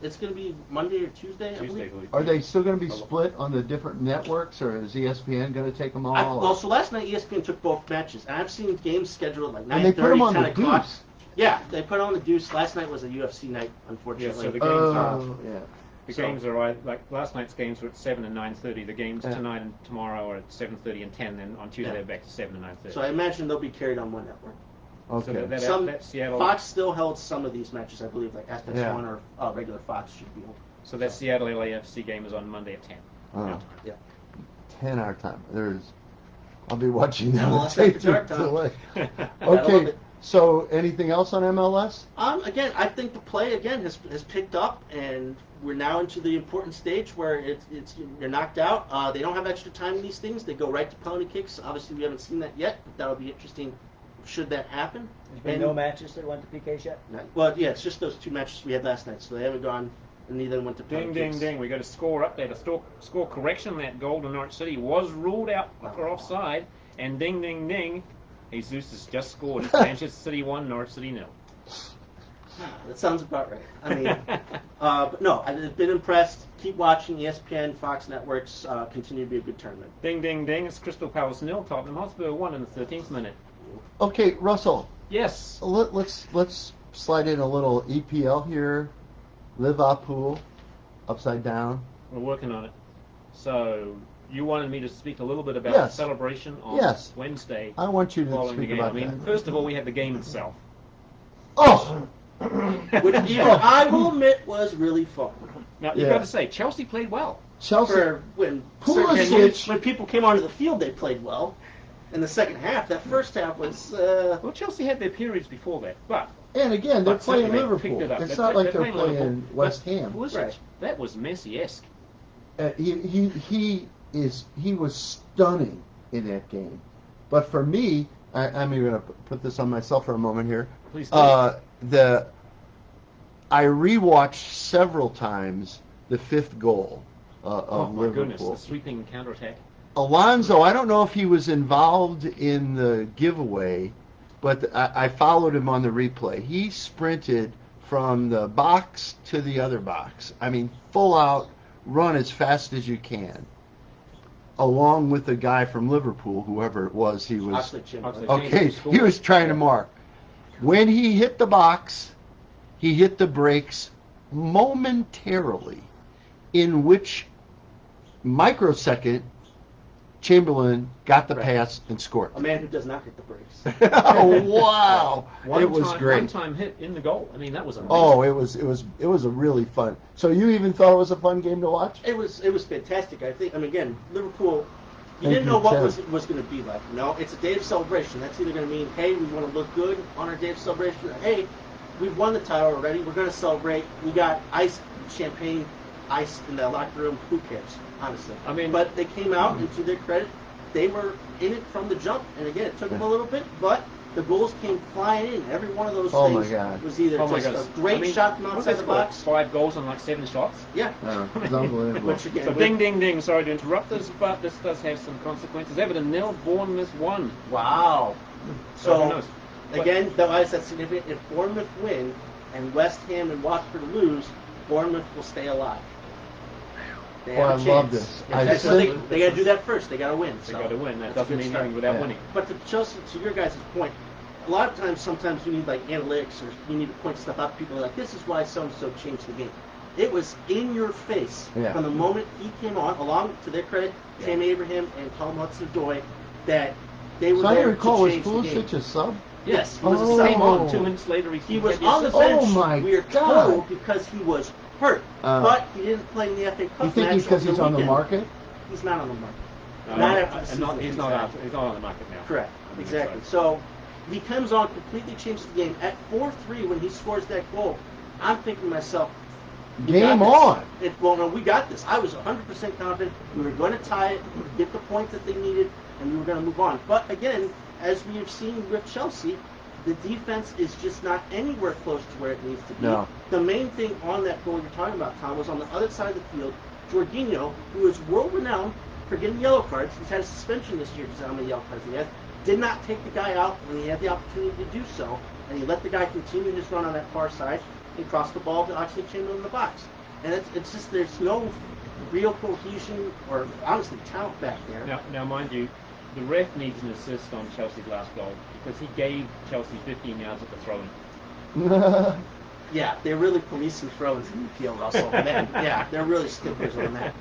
It's going to be Monday or Tuesday, I believe. Are they still going to be split on the different networks, or is ESPN going to take them all? Well, so last night ESPN took both matches, and I've seen games scheduled at like 9:30, and they put them on 10 the o'clock. Deuce. Yeah, they put on the Deuce. Last night was a UFC night, unfortunately. Yeah, so the games are yeah. the games are like last night's games were at 7 and 9:30. The games tonight and tomorrow are at 7:30 and 10. Then on Tuesday they're back to 7 and 9:30. So I imagine they'll be carried on one network. Okay. So that Seattle. Fox still held some of these matches, I believe, like FS1 or regular Fox should be. So that Seattle LAFC game is on Monday at 10. Yeah. 10 our time. I'll be watching them. MLS after dark time. Okay. So anything else on MLS? Again, I think the play again has picked up, and we're now into the important stage where it's you're knocked out. They don't have extra time in these things. They go right to penalty kicks. Obviously, we haven't seen that yet, but that'll be interesting. Should that happen? There's been no matches that went to PKs yet? Well, yeah, it's just those two matches we had last night, so they haven't gone, and neither went to penalty Ding, kicks. ding, ding. We got a score update, a score correction. That goal to Norwich City was ruled out for offside. And ding, ding, ding. Jesus has just scored. It's Manchester City 1, Norwich City 0. That sounds about right. I mean, but no, I've been impressed. Keep watching ESPN, Fox networks. Continue to be a good tournament. Ding, ding, ding. It's Crystal Palace 0, Tottenham Hotspur 1 in the 13th minute. Okay, Russell. Yes. Let's slide in a little EPL here. Liverpool, upside down. We're working on it. So you wanted me to speak a little bit about Yes. the celebration on Yes. Wednesday. I want you to following the speak game. about I mean, that. first of all, we had the game itself. Oh! Which I will admit was really fun. Now you've got to say, Chelsea played well. Chelsea. For when people came onto the field, they played well. In the second half, that first half was. Well, Chelsea had their periods before that, but And again, they're But playing certainly Liverpool. picked it up. It's They're not like they're they're playing playing Liverpool. West But Ham. was it? That was Messi-esque. He was stunning in that game. But for me, I'm even going to put this on myself for a moment here. Please do. I rewatched several times the fifth goal of Oh my Liverpool. goodness, the sweeping counterattack. Alonso, I don't know if he was involved in the giveaway, but I followed him on the replay. He sprinted from the box to the other box. I mean, full out, run as fast as you can. Along with the guy from Liverpool, whoever it was, he was... Oxley Chin. Okay, he was trying to mark. When he hit the box, he hit the brakes momentarily, in which microsecond Chamberlain got the pass and scored. A man who does not hit the brakes. Oh wow! It was great. One-time hit in the goal. I mean, that was amazing. Oh, it was a really fun. So you even thought it was a fun game to watch? It was fantastic. I think. I mean, again, Liverpool. You Thank didn't you, know what Ted. was going to be like. You know, it's a day of celebration. That's either going to mean, hey, we want to look good on our day of celebration. Or, hey, we've won the title already. We're going to celebrate. We got champagne ice in the locker room. Who cares? Honestly. I mean, but they came out, and to their credit, they were in it from the jump. And again, it took them a little bit, but the goals came flying in. Every one of those Oh, my things God. was either just a great shot from outside the box. 5 goals and like 7 shots. Yeah. It was unbelievable. Which again, So ding, ding, ding. Sorry to interrupt this, but this does have some consequences. Everton 0, Bournemouth 1. wow. who So knows? again, why is that significant? If Bournemouth win and West Ham and Watford lose, Bournemouth will stay alive. They Boy, have a I love chance. this. That's what they got to do that first. They got to win. They So got to win. That that's a doesn't good mean start. nothing without Yeah. winning. But to Chelsea, to your guys' point, a lot of times, sometimes you need like analytics, or you need to point stuff out. People are like, "This is why so and so changed the game." It was in your face from the moment he came on. Along to their credit, Tammy Abraham and Tom Hudson-Odoi, that they were So I there recall, to was change the game. Pulisic a sub? Yes, he was a Oh. sub. Came on 2 minutes later. He was had on the assist. bench. Oh, my we are God. told because he was hurt, but he didn't play in the FA Cup You think match it's because over he's on the weekend. market? He's not on the market. No, Not after the and not- season he's he's not had. out. He's not on the market now. Correct. I mean, Exactly. So he comes on, completely changes the game. At 4-3, when he scores that goal, I'm thinking to myself, Game on. Well, no, we got this. I was 100% confident we were going to tie it, we would get the point that they needed, and we were going to move on. But again, as we have seen with Chelsea, the defense is just not anywhere close to where it needs to be. No. The main thing on that goal you're talking about, Tom, was on the other side of the field, Jorginho, who is world-renowned for getting yellow cards. He's had a suspension this year because of how many yellow cards he has. Did not take the guy out when he had the opportunity to do so, and he let the guy continue his run on that far side and cross the ball to Oxlade-Chamberlain in the box. And it's just there's no real cohesion or honestly talent back there. Now, mind you, the ref needs an assist on Chelsea's last goal because he gave Chelsea 15 yards at the throw-in. Yeah, they're really policing throw-ins in EPL, Russell. Yeah, they're really stickers on that.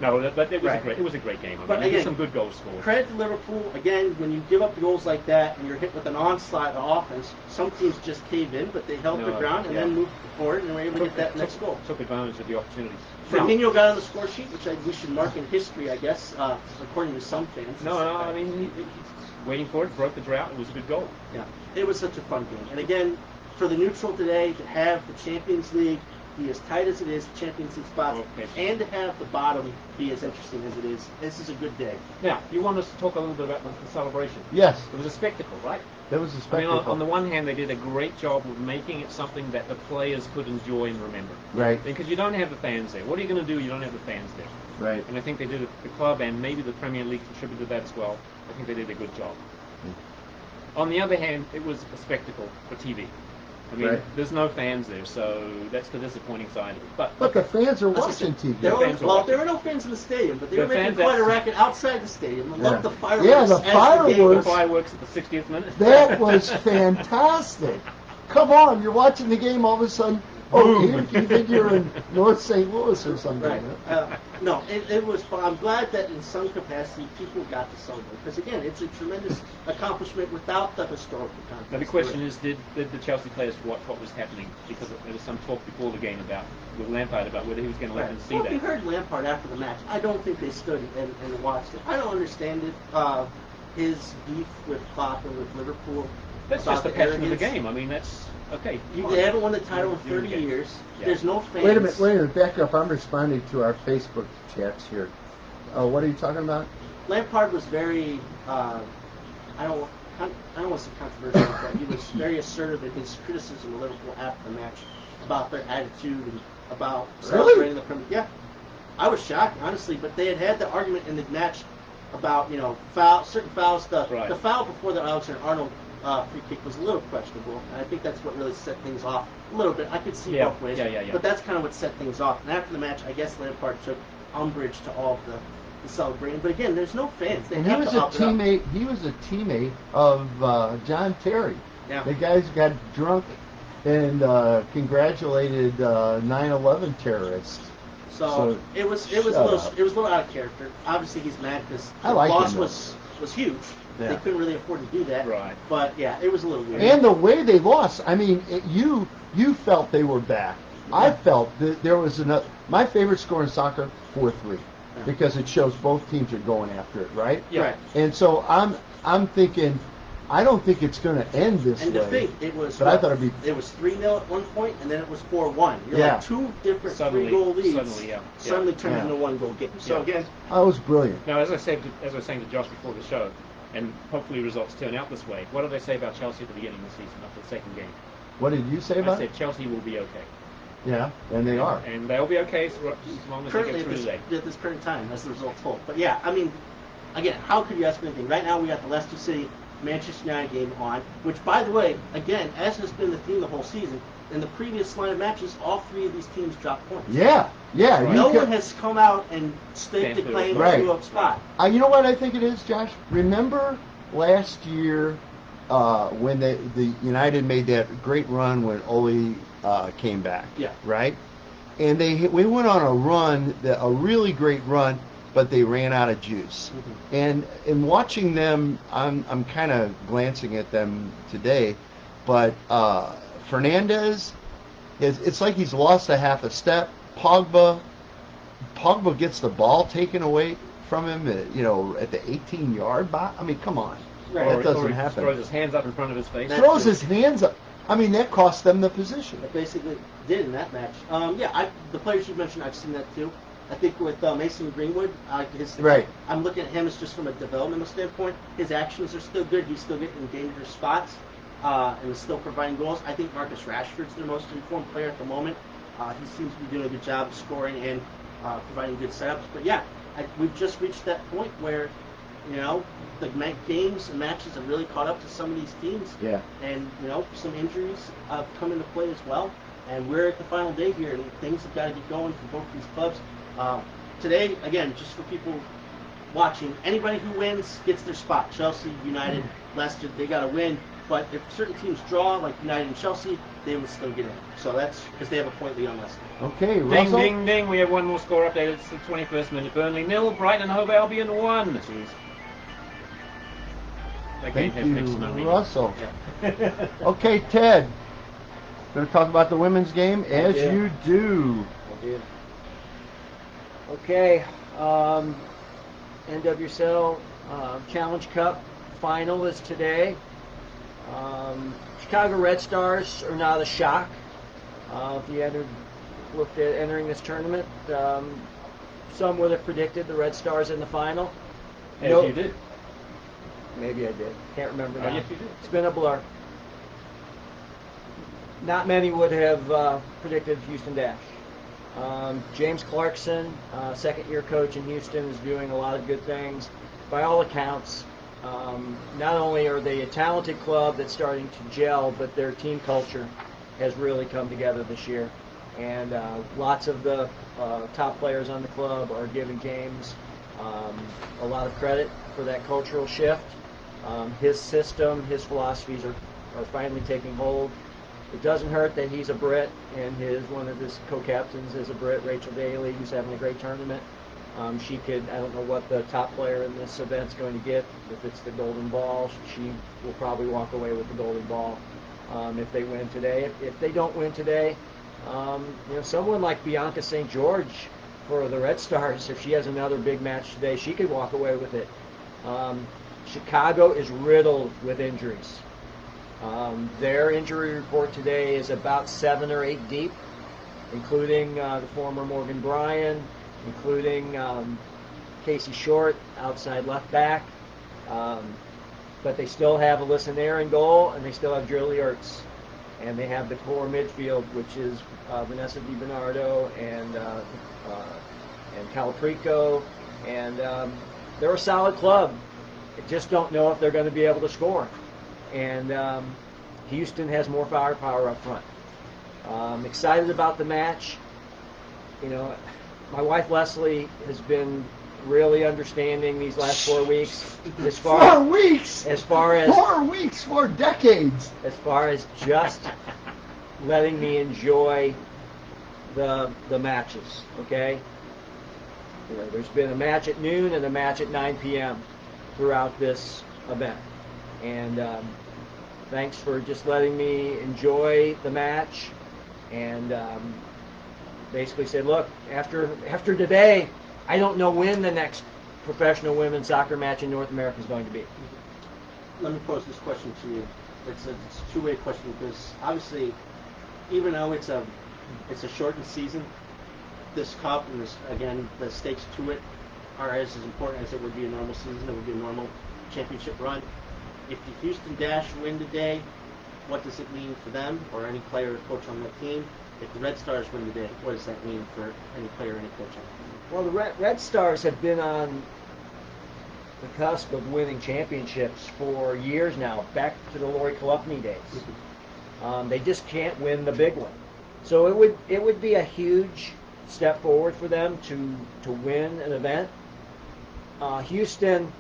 No, but it was right. it was a great game. I mean, But there were again, some good goals scored. Credit to Liverpool. Again, when you give up goals like that and you're hit with an onslaught of offense, some teams just cave in, but they held their ground and then moved forward and were able to get that next goal. Took advantage of the opportunities. Firmino got on the score sheet, which we should mark in history, I guess, according to some fans. No, I mean, he's waiting for it, broke the drought. It was a good goal. Yeah, it was such a fun game. And again, for the neutral today to have the Champions League be as tight as it is, the Champions League spots, and to have the bottom be as interesting as it is, this is a good day. Now, you want us to talk a little bit about the celebration? Yes. It was a spectacle, right? That was a I mean, spectacle. on the one hand, they did a great job of making it something that the players could enjoy and remember. Right. Because you don't have the fans there. What are you going to do? You don't have the fans there. Right. And I think they did it, the club and maybe the Premier League contributed to that as well. I think they did a good job. On the other hand, it was a spectacle for TV. I mean, there's no fans there, so that's the disappointing side of it. But the fans are watching TV. There were no fans in the stadium, but they were making quite a racket outside the stadium. I love the fireworks. Yeah, the fireworks. The fireworks at the 60th minute. That was fantastic. Come on, you're watching the game, all of a sudden, you think you're in North St. Louis or something. Right. No, it was fun. I'm glad that in some capacity people got to celebrate. Because again, it's a tremendous accomplishment without the historical context. Now the question is, did the Chelsea players watch what was happening? Because there was some talk before the game with Lampard about whether he was going to let them see that. We heard Lampard after the match. I don't think they stood and watched it. I don't understand it. His beef with Klopp and with Liverpool. That's just the passion of the game. I mean, that's okay. They haven't won the title in 30 years. Yeah. There's no fans. Wait a minute, back up. I'm responding to our Facebook chats here. What are you talking about? Lampard was very, I don't want to say controversial, but he was very assertive in his criticism of Liverpool after the match about their attitude and about celebrating the Premier League. Yeah, I was shocked, honestly, but they had the argument in the match about certain foul stuff. Right. The foul before the Alexander-Arnold free kick was a little questionable, and I think that's what really set things off a little bit. I could see both ways, but that's kind of what set things off. And after the match, I guess Lampard took umbrage to all of the celebrating. But again, there's no fans. They have to up it up. He was a teammate of John Terry. Yeah. The guys got drunk and congratulated 9/11 terrorists. So it was a little out of character. Obviously, he's mad because the loss was huge. Yeah. They couldn't really afford to do that. Right. But yeah, it was a little weird. And the way they lost, I mean, you felt they were back. Yeah. I felt that there was another. My favorite score in soccer, 4-3, because it shows both teams are going after it, right? Yeah. Right. And so I'm thinking, I don't think it's going to end this way. And to think, it was. But I thought it was 3-0 at one point, and then it was 4-1. You're like two different 3-goal leads. Suddenly turned into a 1-goal game. So again, that was brilliant. Now, as I was saying to Josh before the show, and hopefully results turn out this way. What did I say about Chelsea at the beginning of the season after the second game? What did you say about it? I said Chelsea will be okay. Yeah, and they are. And they'll be okay as long as they get through today. At this current time, as the results hold. But yeah, I mean, again, how could you ask for anything? Right now we got the Leicester City Manchester United game on, which, by the way, again, as has been the theme the whole season, in the previous line of matches, all three of these teams dropped points. Yeah. Right. No one has come out and staked a claim to a spot. You know what I think it is, Josh? Remember last year when the United made that great run when Ole came back? Yeah. Right? And we went on a run, a really great run, but they ran out of juice. Mm-hmm. And in watching them, I'm kind of glancing at them today, but Fernandez, it's like he's lost a half a step. Pogba gets the ball taken away from him, at the 18-yard box. I mean, come on. Right. That doesn't happen. Throws his hands up in front of his face. Throws his hands up. I mean, that cost them the position. It basically did in that match. The players you mentioned, I've seen that too. I think with Mason Greenwood, Right. I'm looking at him as just from a developmental standpoint. His actions are still good. He's still getting in dangerous spots and is still providing goals. I think Marcus Rashford's their most informed player at the moment. He seems to be doing a good job of scoring and providing good setups. But yeah, we've just reached that point where, the games and matches have really caught up to some of these teams. Yeah. And, some injuries have come into play as well. And we're at the final day here, and things have got to get going for both these clubs. Today, again, just for people watching, anybody who wins gets their spot. Chelsea, United, Leicester, they got to win. But if certain teams draw, like United and Chelsea, they would still get in. So that's because they have a point lead on Leicester. Okay, Ding, Russell. ding, ding. We have one more score update. It's the 21st minute. Burnley 0, Brighton and Hove Albion 1. Jeez. That game Thank has you, next to no meaning. Russell. Okay, Ted. Going to talk about the women's game as Yeah. you do. I did. Okay, NWSL Challenge Cup final is today. Chicago Red Stars are not a shock. If you looked at entering this tournament, some would have predicted the Red Stars in the final. As Nope. you did. Maybe I did. Can't remember Oh, now. yes, you did. It's been a blur. Not many would have predicted Houston Dash. James Clarkson, second-year coach in Houston, is doing a lot of good things. By all accounts, not only are they a talented club that's starting to gel, but their team culture has really come together this year. And lots of the top players on the club are giving James a lot of credit for that cultural shift. His system, his philosophies are finally taking hold. It doesn't hurt that he's a Brit, and one of his co-captains is a Brit, Rachel Daly, who's having a great tournament. I don't know what the top player in this event's going to get. If it's the golden ball, she will probably walk away with the golden ball if they win today. If they don't win today, someone like Bianca St. George for the Red Stars, if she has another big match today, she could walk away with it. Chicago is riddled with injuries. Their injury report today is about 7 or 8 deep, including the former Morgan Bryan, including Casey Short, outside left back. But they still have Alyssa Nair in goal, and they still have Julie Ertz. And they have the core midfield, which is Vanessa DiBernardo and Calaprico. And they're a solid club. I just don't know if they're going to be able to score. And Houston has more firepower up front. I'm excited about the match. My wife Leslie has been really understanding these last 4 weeks. 4 weeks. As far as 4 weeks, 4 decades. As far as just letting me enjoy the matches. Okay. There's been a match at noon and a match at 9 p.m. throughout this event. And thanks for just letting me enjoy the match, and basically said, look, after today, I don't know when the next professional women's soccer match in North America is going to be. Let me pose this question to you. It's a two-way question because obviously, even though it's a shortened season, this cup and again the stakes to it are as important as it would be a normal season. It would be a normal championship run. If the Houston Dash win today, what does it mean for them or any player or coach on that team? If the Red Stars win today, what does that mean for any player or any coach on that team? Well, the Red Stars have been on the cusp of winning championships for years now, back to the Lori Kalupny days. They just can't win the big one. So it would be a huge step forward for them to win an event. Houston,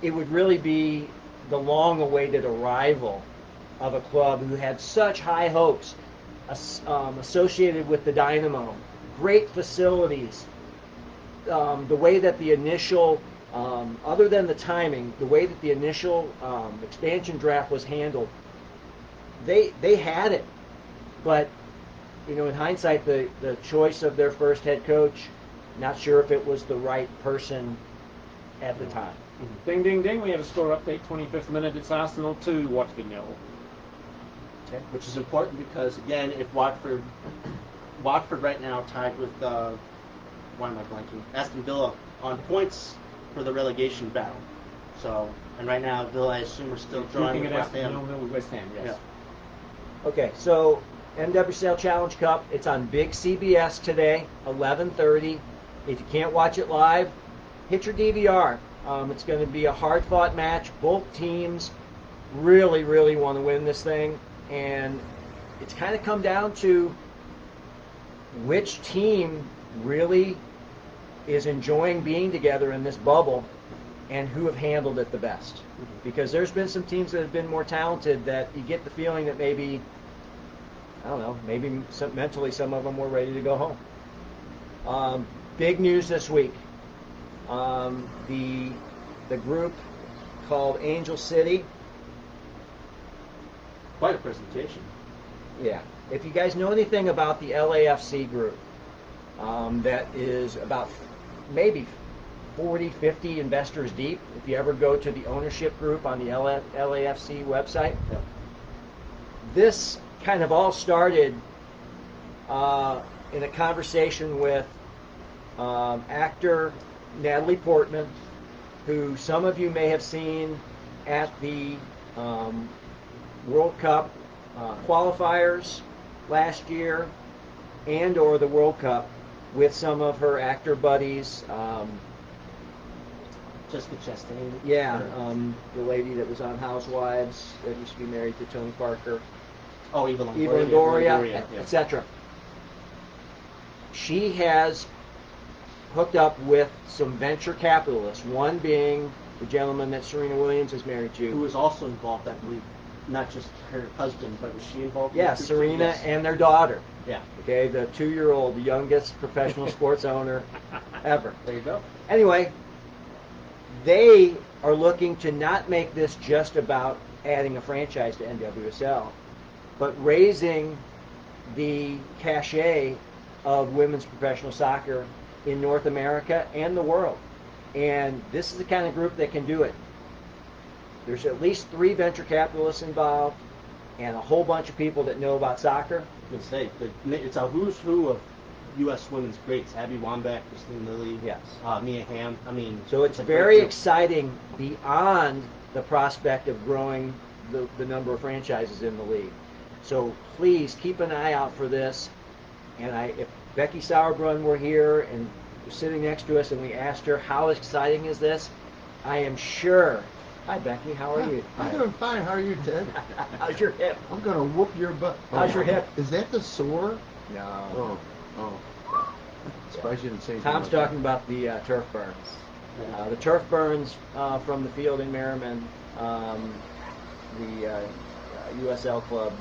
it would really be the long-awaited arrival of a club who had such high hopes associated with the Dynamo. Great facilities. The way that the initial, other than the timing, the way that the initial expansion draft was handled, they had it. But, in hindsight, the choice of their first head coach, not sure if it was the right person at the time. Ding, ding, ding. We have a score update, 25th minute. It's Arsenal 2, Watford 0. Okay. which is important because, again, if Watford right now tied with, why am I blanking? Aston Villa on points for the relegation battle. So, and right now, Villa, I assume, are still drawing with West Ham. With West Ham, yes. Yeah. Okay, so NWSL Challenge Cup, it's on Big CBS today, 11:30. If you can't watch it live, hit your DVR. It's going to be a hard-fought match. Both teams really, really want to win this thing, and it's kind of come down to which team really is enjoying being together in this bubble and who have handled it the best. Because there's been some teams that have been more talented that you get the feeling that maybe, I don't know, maybe mentally some of them were ready to go home. Big news this week. The group called Angel City. Quite a presentation. Yeah. If you guys know anything about the LAFC group, that is about maybe 40, 50 investors deep. If you ever go to the ownership group on the LAFC website, Yeah. this kind of all started in a conversation with actor Natalie Portman, who some of you may have seen at the World Cup qualifiers last year and or the World Cup with some of her actor buddies. Jessica Chastain. Yeah, the lady that was on Housewives that used to be married to Tony Parker. Oh, Eva Longoria, yeah. etc. She has hooked up with some venture capitalists, one being the gentleman that Serena Williams is married to. Who was also involved, I believe, not just her husband, but was she involved? Yeah, in Serena Yes. and their daughter. Yeah. Okay, the 2-year-old, the youngest professional sports owner ever. There you go. Anyway, they are looking to not make this just about adding a franchise to NWSL, but raising the cachet of women's professional soccer in North America and the world. And this is the kind of group that can do it. There's at least 3 venture capitalists involved and a whole bunch of people that know about soccer. I was going to say, it's a who's who of U.S. women's greats. Abby Wambach, Christine Lilly, Yes. Mia Hamm. I mean, So it's a very great group. exciting beyond the prospect of growing the number of franchises in the league. So please keep an eye out for this. And if Becky Sauerbrunn were here and was sitting next to us and we asked her how exciting is this, I am sure. Hi Becky, how are you? I'm doing fine. How are you, Ted? How's your hip? I'm gonna whoop your butt. How's your hip? Is that the sore? No. Oh. Surprised you didn't say anything. Tom's about talking about the turf burns. The turf burns from the field in Merriman, the USL club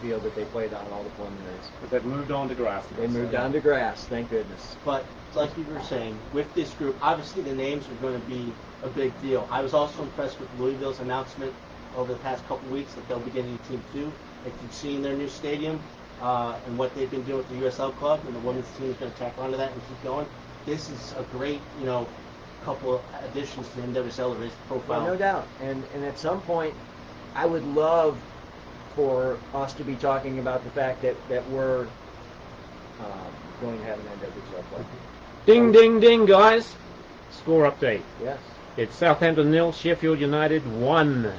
field that they played on all the preliminaries. But they've moved on to grass. They moved on to grass, thank goodness. But like you were saying, with this group, obviously the names are going to be a big deal. I was also impressed with Louisville's announcement over the past couple weeks that they'll be getting Team 2. If you've seen their new stadium and what they've been doing with the USL club, and the women's team is going to tack onto that and keep going, this is a great, couple of additions to the NWSL to raise the profile. Well, no doubt. And at some point, I would love for us to be talking about the fact that we're going to have an NWSL club. Ding, ding, ding, guys. Score update. Yes. It's Southampton 0, Sheffield United 1.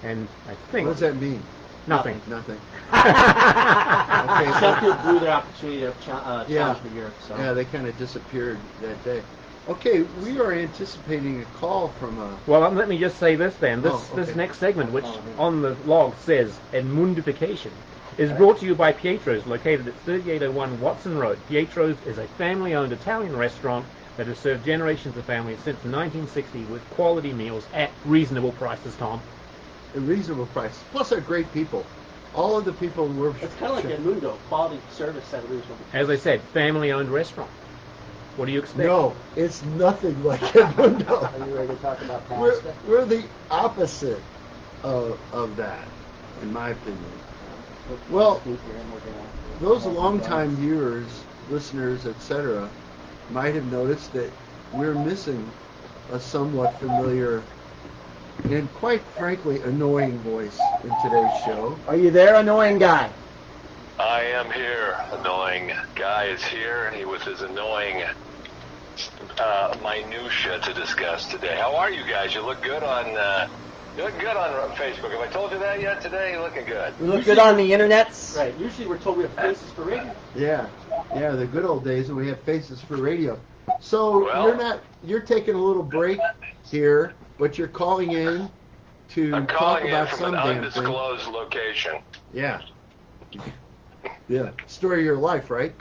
And I it. think... What does that mean? Nothing. Nothing. Okay, Sheffield blew their opportunity to challenge for Europe. So. Yeah, they kind of disappeared that day. Okay, we are anticipating a call from a... Well, let me just say this then. This okay. next segment, which on the log says Edmundification, is brought to you by Pietro's, located at 3801 Watson Road. Pietro's is a family-owned Italian restaurant that has served generations of families since 1960 with quality meals at reasonable prices, Tom. A reasonable price. Plus, they're great people. All of the people were... It's kind of like Edmundo, quality service at a reasonable price. As I said, family-owned restaurant. What do you expect? No, it's nothing like Edmundo. Are you ready to talk about pasta? We're the opposite of that, in my opinion. Well, those longtime viewers, listeners, etc., might have noticed that we're missing a somewhat familiar and quite frankly annoying voice in today's show. Are you there, annoying guy? I am here. Annoying guy is here. He with his annoying minutia to discuss today. How are you guys? You look good on Facebook. Have I told you that yet today? You're looking good. You look good on the internets. Right. Usually we're told we have faces for radio. Yeah, the good old days when we had faces for radio. So you're taking a little break here, but you're calling in to I'm talk calling about in from some an damn undisclosed location. thing. Yeah. Story of your life, right?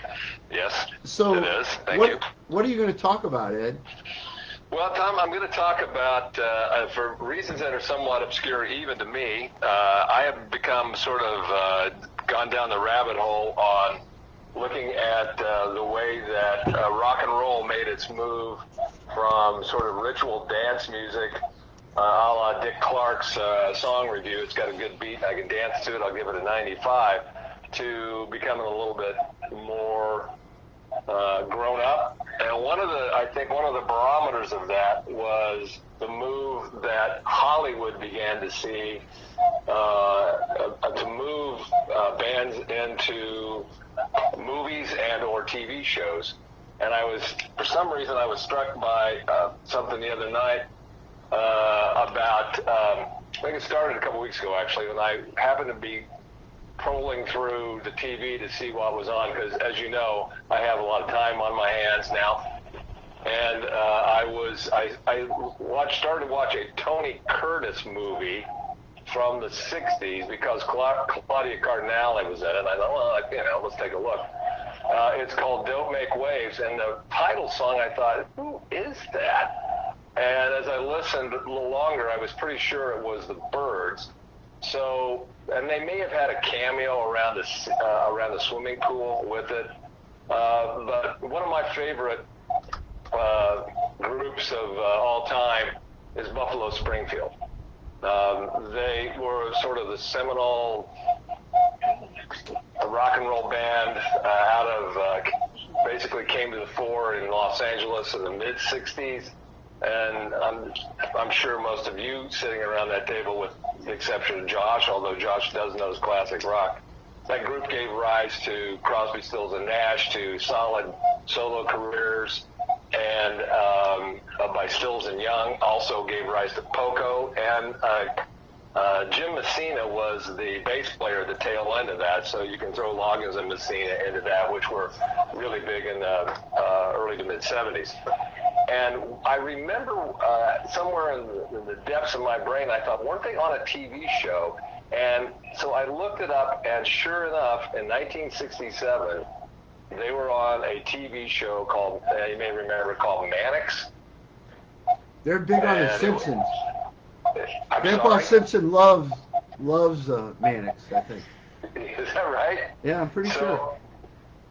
Yes, So it is. Thank you. What are you going to talk about, Ed? Well, Tom, I'm going to talk about, for reasons that are somewhat obscure even to me, I have become sort of gone down the rabbit hole on looking at the way that rock and roll made its move from sort of ritual dance music, a la Dick Clark's song review. It's got a good beat. I can dance to it. I'll give it a 95. To becoming a little bit more grown up. And I think one of the barometers of that was the move that Hollywood began to see to move bands into movies and or TV shows. And for some reason, I was struck by something the other night about, I think it started a couple weeks ago actually, when I happened to be trolling through the TV to see what was on, because as you know, I have a lot of time on my hands now, and I started to watch a Tony Curtis movie from the 60s because Claudia Cardinale was in it, and I thought, well, let's take a look. It's called Don't Make Waves, and the title song, I thought, who is that? And as I listened a little longer, I was pretty sure it was the Byrds. So, and they may have had a cameo around the swimming pool with it. But one of my favorite groups of all time is Buffalo Springfield. They were sort of the seminal rock and roll band out of basically came to the fore in Los Angeles in the mid '60s. And I'm sure most of you sitting around that table, with the exception of Josh, although Josh does know his classic rock, that group gave rise to Crosby, Stills and Nash, to solid solo careers, and by Stills and Young, also gave rise to Poco, and Jim Messina was the bass player at the tail end of that, so you can throw Loggins and Messina into that, which were really big in the early to mid '70s. And I remember somewhere in the depths of my brain, I thought, weren't they on a TV show? And so I looked it up, and sure enough, in 1967, they were on a TV show called, you may remember, called Mannix. They're big on The Simpsons. I'm Grandpa sorry? Simpson loves Mannix, I think. Is that right? Yeah, I'm pretty sure.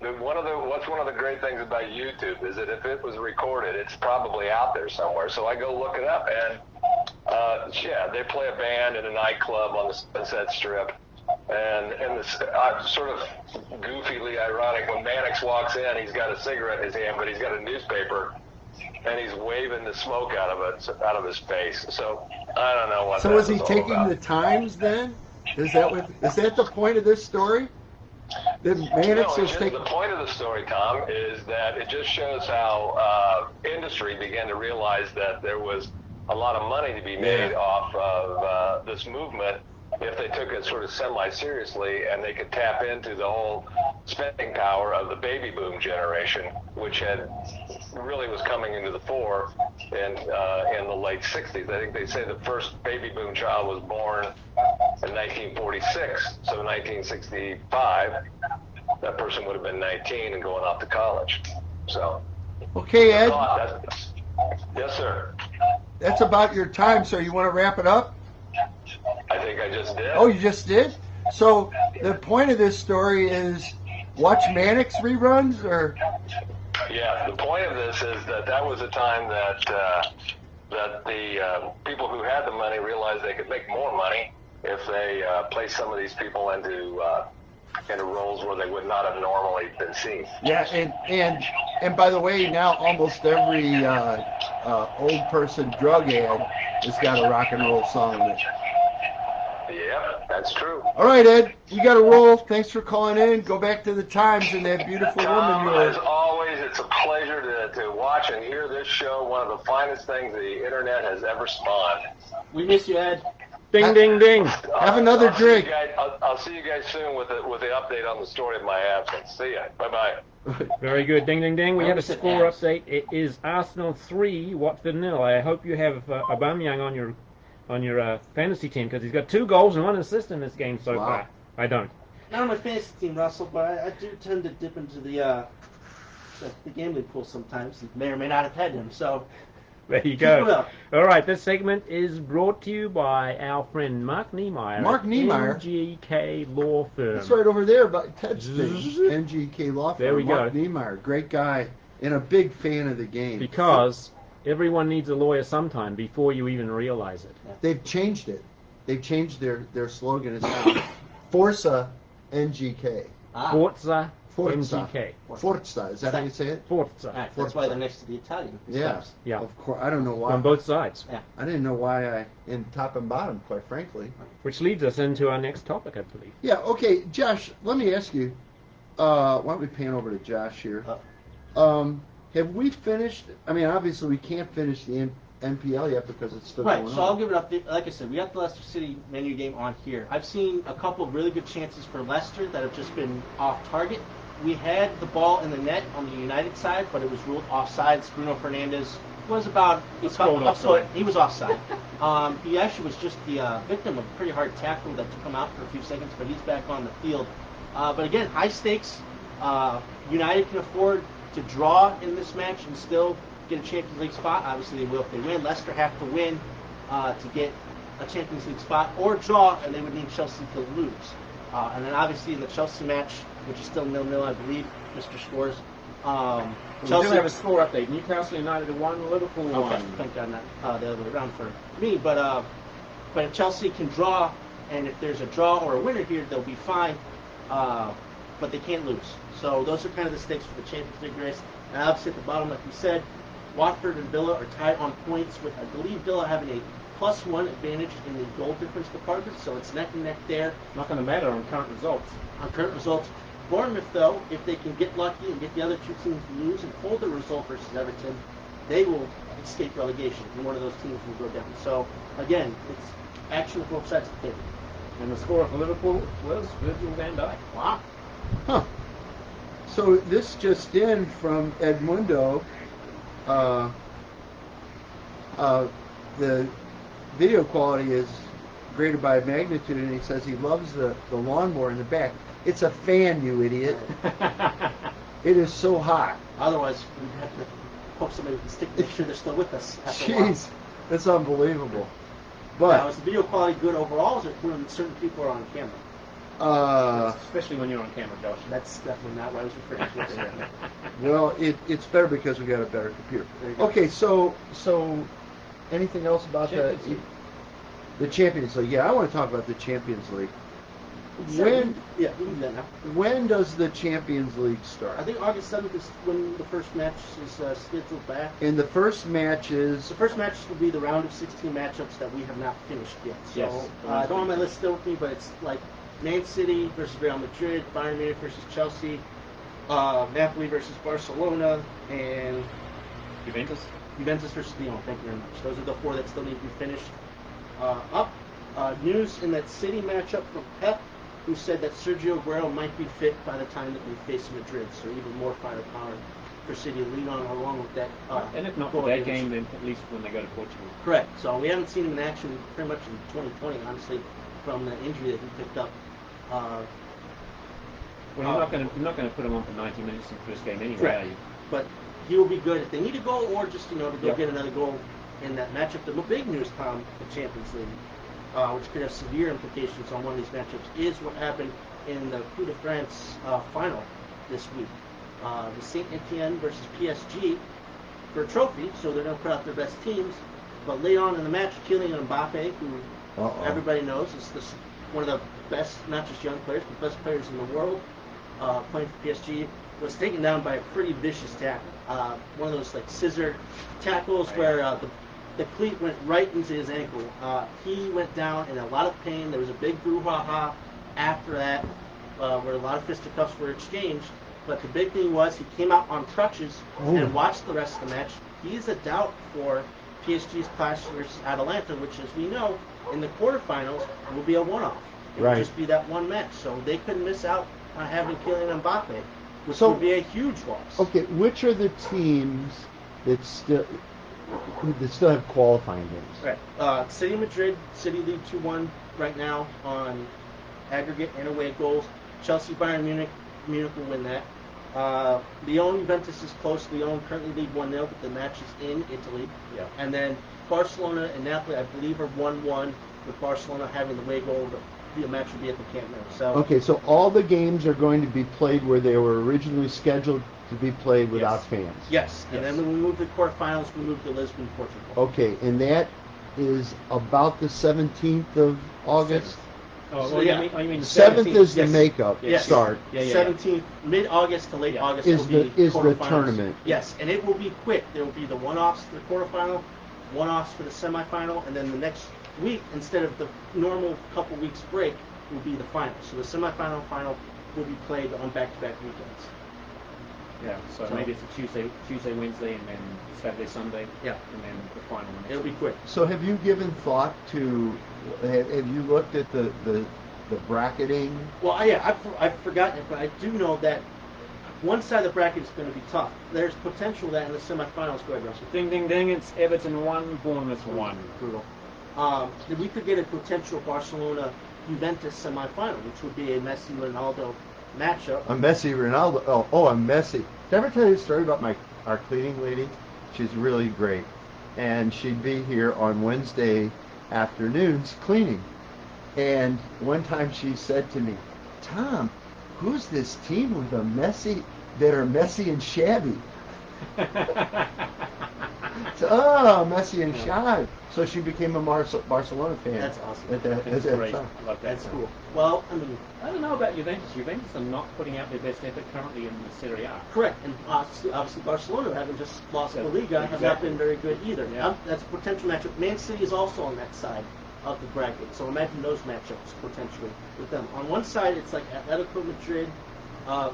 What's one of the great things about YouTube is that if it was recorded, it's probably out there somewhere. So I go look it up, and they play a band in a nightclub on the Sunset Strip, and this sort of goofily ironic, when Mannix walks in, he's got a cigarette in his hand, but he's got a newspaper, and he's waving the smoke out of his face. So I don't know what. So was he taking the Times then? Is that the point of this story? The point of the story, Tom, is that it just shows how industry began to realize that there was a lot of money to be made off of this movement if they took it sort of semi-seriously, and they could tap into the whole spending power of the baby boom generation, which really was coming into the fore in the late 60s. I think they say the first baby boom child was born in 1946, so 1965, that person would have been 19 and going off to college. So, okay, Ed. Yes, sir. That's about your time, so you want to wrap it up? I think I just did. Oh, you just did? So the point of this story is watch Mannix reruns, or? Yeah, the point of this is that was a time that the people who had the money realized they could make more money if they placed some of these people into roles where they would not have normally been seen. Yeah, and by the way, now almost every old person drug ad has got a rock and roll song in it. Yep, that's true. All right, Ed, you got to roll. Thanks for calling in. Go back to the Times and that beautiful Tom, woman as always, it's a pleasure to watch and hear this show. One of the finest things the internet has ever spawned. We miss you, Ed. Ding, ding, ding. Have another drink. I'll see you guys soon with the update on the story of my absence. See ya. Bye-bye. Very good. Ding, ding, ding. We have a Said score abs. update. It is Arsenal 3, Watford 0. I hope you have Aubameyang on your fantasy team because he's got 2 goals and 1 assist in this game so Wow. far. I don't. Not on my fantasy team, Russell, but I do tend to dip into the gambling pool sometimes. And may or may not have had him. So There you keep it go. up. All right, this segment is brought to you by our friend Mark Niemeyer. Mark at Niemeyer? NGK Law Firm. It's right over there by Ted's thing. NGK Law Firm. There we Mark go. Niemeyer, great guy and a big fan of the game. Because everyone needs a lawyer sometime before you even realize it. They've changed it. They've changed their slogan. It's now Forza NGK. Forza Forza. NGK. Forza. Is that how you say it? Forza. Right, that's why they're next to the Italian. Yeah. steps. Yeah. Of course. I don't know why. On both sides. I didn't know why in top and bottom, quite frankly. Which leads us into our next topic, I believe. Yeah. Okay, Josh. Let me ask you. Why don't we pan over to Josh here? Have we finished? I mean, obviously we can't finish the NPL yet because it's still Right, going so on. I'll give it up. Like I said, we got the Leicester City menu game on here. I've seen a couple of really good chances for Leicester that have just been off target. We had the ball in the net on the United side, but it was ruled offside. Bruno Fernandes was about a foot. He was offside. He actually was just the victim of a pretty hard tackle that took him out for a few seconds, but he's back on the field. But again, high stakes. United can afford to draw in this match and still get a Champions League spot. Obviously, they will if they win. Leicester have to win to get a Champions League spot, or draw, and they would need Chelsea to lose. And then obviously in the Chelsea match, which is still 0-0, I believe, Mr. Scores. We do have a score update. Newcastle United 1, Liverpool 1. Okay, thank God not the other way around for me. But if Chelsea can draw, and if there's a draw or a winner here, they'll be fine. But they can't lose. So those are kind of the stakes for the Champions League race. And obviously at the bottom, like you said, Watford and Villa are tied on points with, I believe, Villa having a +1 advantage in the goal difference department. So it's neck and neck there. Not going to matter on current results. On current results, Bournemouth, though, if they can get lucky and get the other 2 teams to lose and hold the result versus Everton, they will escape relegation, and one of those teams will go down. So, again, it's action on both sides of the table. And the score for Liverpool was Virgil van Dijk. Wow. Huh. So this just in from Edmundo. The video quality is graded by magnitude, and he says he loves the lawnmower in the back. It's a fan, you idiot. It is so hot. Otherwise, we'd have to poke somebody with a stick to make sure they're still with us. After a while. Jeez, that's unbelievable. Now, But is the video quality good overall, or is it when certain people are on camera? Especially when you're on camera, Josh. That's definitely not what I was referring to. well, it's better because we got a better computer. There you go. Okay, so anything else about Champions League. the Champions League? Yeah, I want to talk about the Champions League. When Yeah, we can do that now. when does the Champions League start? I think August 7th is when the first match is scheduled back. And the first match is The first match will be the round of 16 matchups that we have not finished yet. So Yes. I don't have my list still with me, but it's like Man City versus Real Madrid, Bayern Munich versus Chelsea, Napoli versus Barcelona, and Juventus. Juventus versus Lyon. Thank you very much. Those are the 4 that still need to be finished. News in that City matchup from Pep, who said that Sergio Aguero might be fit by the time that we face Madrid. So even more firepower for City to lean on along with that. And if not for goal that against- game, then at least when they go to Portugal. Correct. So we haven't seen him in action pretty much in 2020, honestly, from the injury that he picked up. Well, you're not going to put him on for 90 minutes in the first game anyway, Correct. are you? But he will be good if they need a goal, or just to go Yeah. get another goal in that matchup. The big news, Tom, the Champions League, which could have severe implications on one of these matchups, is what happened in the Coupe de France final this week. The Saint Etienne versus PSG for a trophy, so they're going to put out their best teams. But late on in the match, Kylian Mbappe, who everybody knows is one of the best, not just young players, but best players in the world, playing for PSG, was taken down by a pretty vicious tackle. One of those like scissor tackles where the cleat went right into his ankle. He went down in a lot of pain. There was a big brouhaha after that, where a lot of fisticuffs were exchanged. But the big thing was he came out on crutches and watched the rest of the match. He's a doubt for PSG's clash versus Atalanta, which, as we know, in the quarterfinals will be a one-off. It Right. will just be that one match. So they couldn't miss out on having Kylian Mbappe, which So- would be a huge loss. Okay, which are the teams that still have qualifying games? Right. City Madrid, City lead 2-1 right now on aggregate and away goals. Chelsea, Bayern Munich will win that. Lyon, Juventus is close. Lyon currently lead 1-0, but the match is in Italy. Yeah. And then Barcelona and Napoli, I believe, are 1-1, with Barcelona having the away goal. The match will be at the Camp Nou. So Okay, so all the games are going to be played where they were originally scheduled to be played without Yes. fans. yes. And then when we move to the quarterfinals, we move to Lisbon, Portugal. Okay, and that is about the 17th of August. Oh, So, well, yeah. you mean the 7th is the yes. makeup Yes. start. Yeah. 17th, mid-August to late Yeah. August Is will the- be is the quarterfinals. tournament. Yes, and it will be quick. There will be the one-offs for the quarterfinal, one-offs for the semifinal, and then the next week, instead of the normal couple weeks break, will be the final. So the semifinal and final will be played on back-to-back weekends. Yeah, so maybe it's a Tuesday, Wednesday, and then Saturday, Sunday. Yeah. And then the final one. It'll be quick. So have you given thought to, have you looked at the bracketing? Well, I've forgotten it, but I do know that one side of the bracket is going to be tough. There's potential that in the semifinals, go ahead, Russell. Ding, ding, ding, it's Everton 1, Bournemouth 1. Brutal. Then we could get a potential Barcelona-Juventus semifinal, which would be a Messi-Ronaldo matchup. A Messi, Ronaldo. A Messi. Did I ever tell you a story about our cleaning lady? She's really great. And she'd be here on Wednesday afternoons cleaning. And one time she said to me, Tom, who's this team with a Messi that are messy and shabby? So, Messi and shabby. So she became a Barcelona fan. That's awesome. At that That's great. time. I love that. That's cool. Well, I mean, I don't know about Juventus. Juventus are not putting out their best effort currently in the Serie A. correct. And obviously Barcelona, having just lost Yeah, the Liga, have not exactly. been very good either. Yeah. That's a potential matchup. Man City is also on that side of the bracket, so imagine those matchups potentially with them. On one side, it's like Atletico Madrid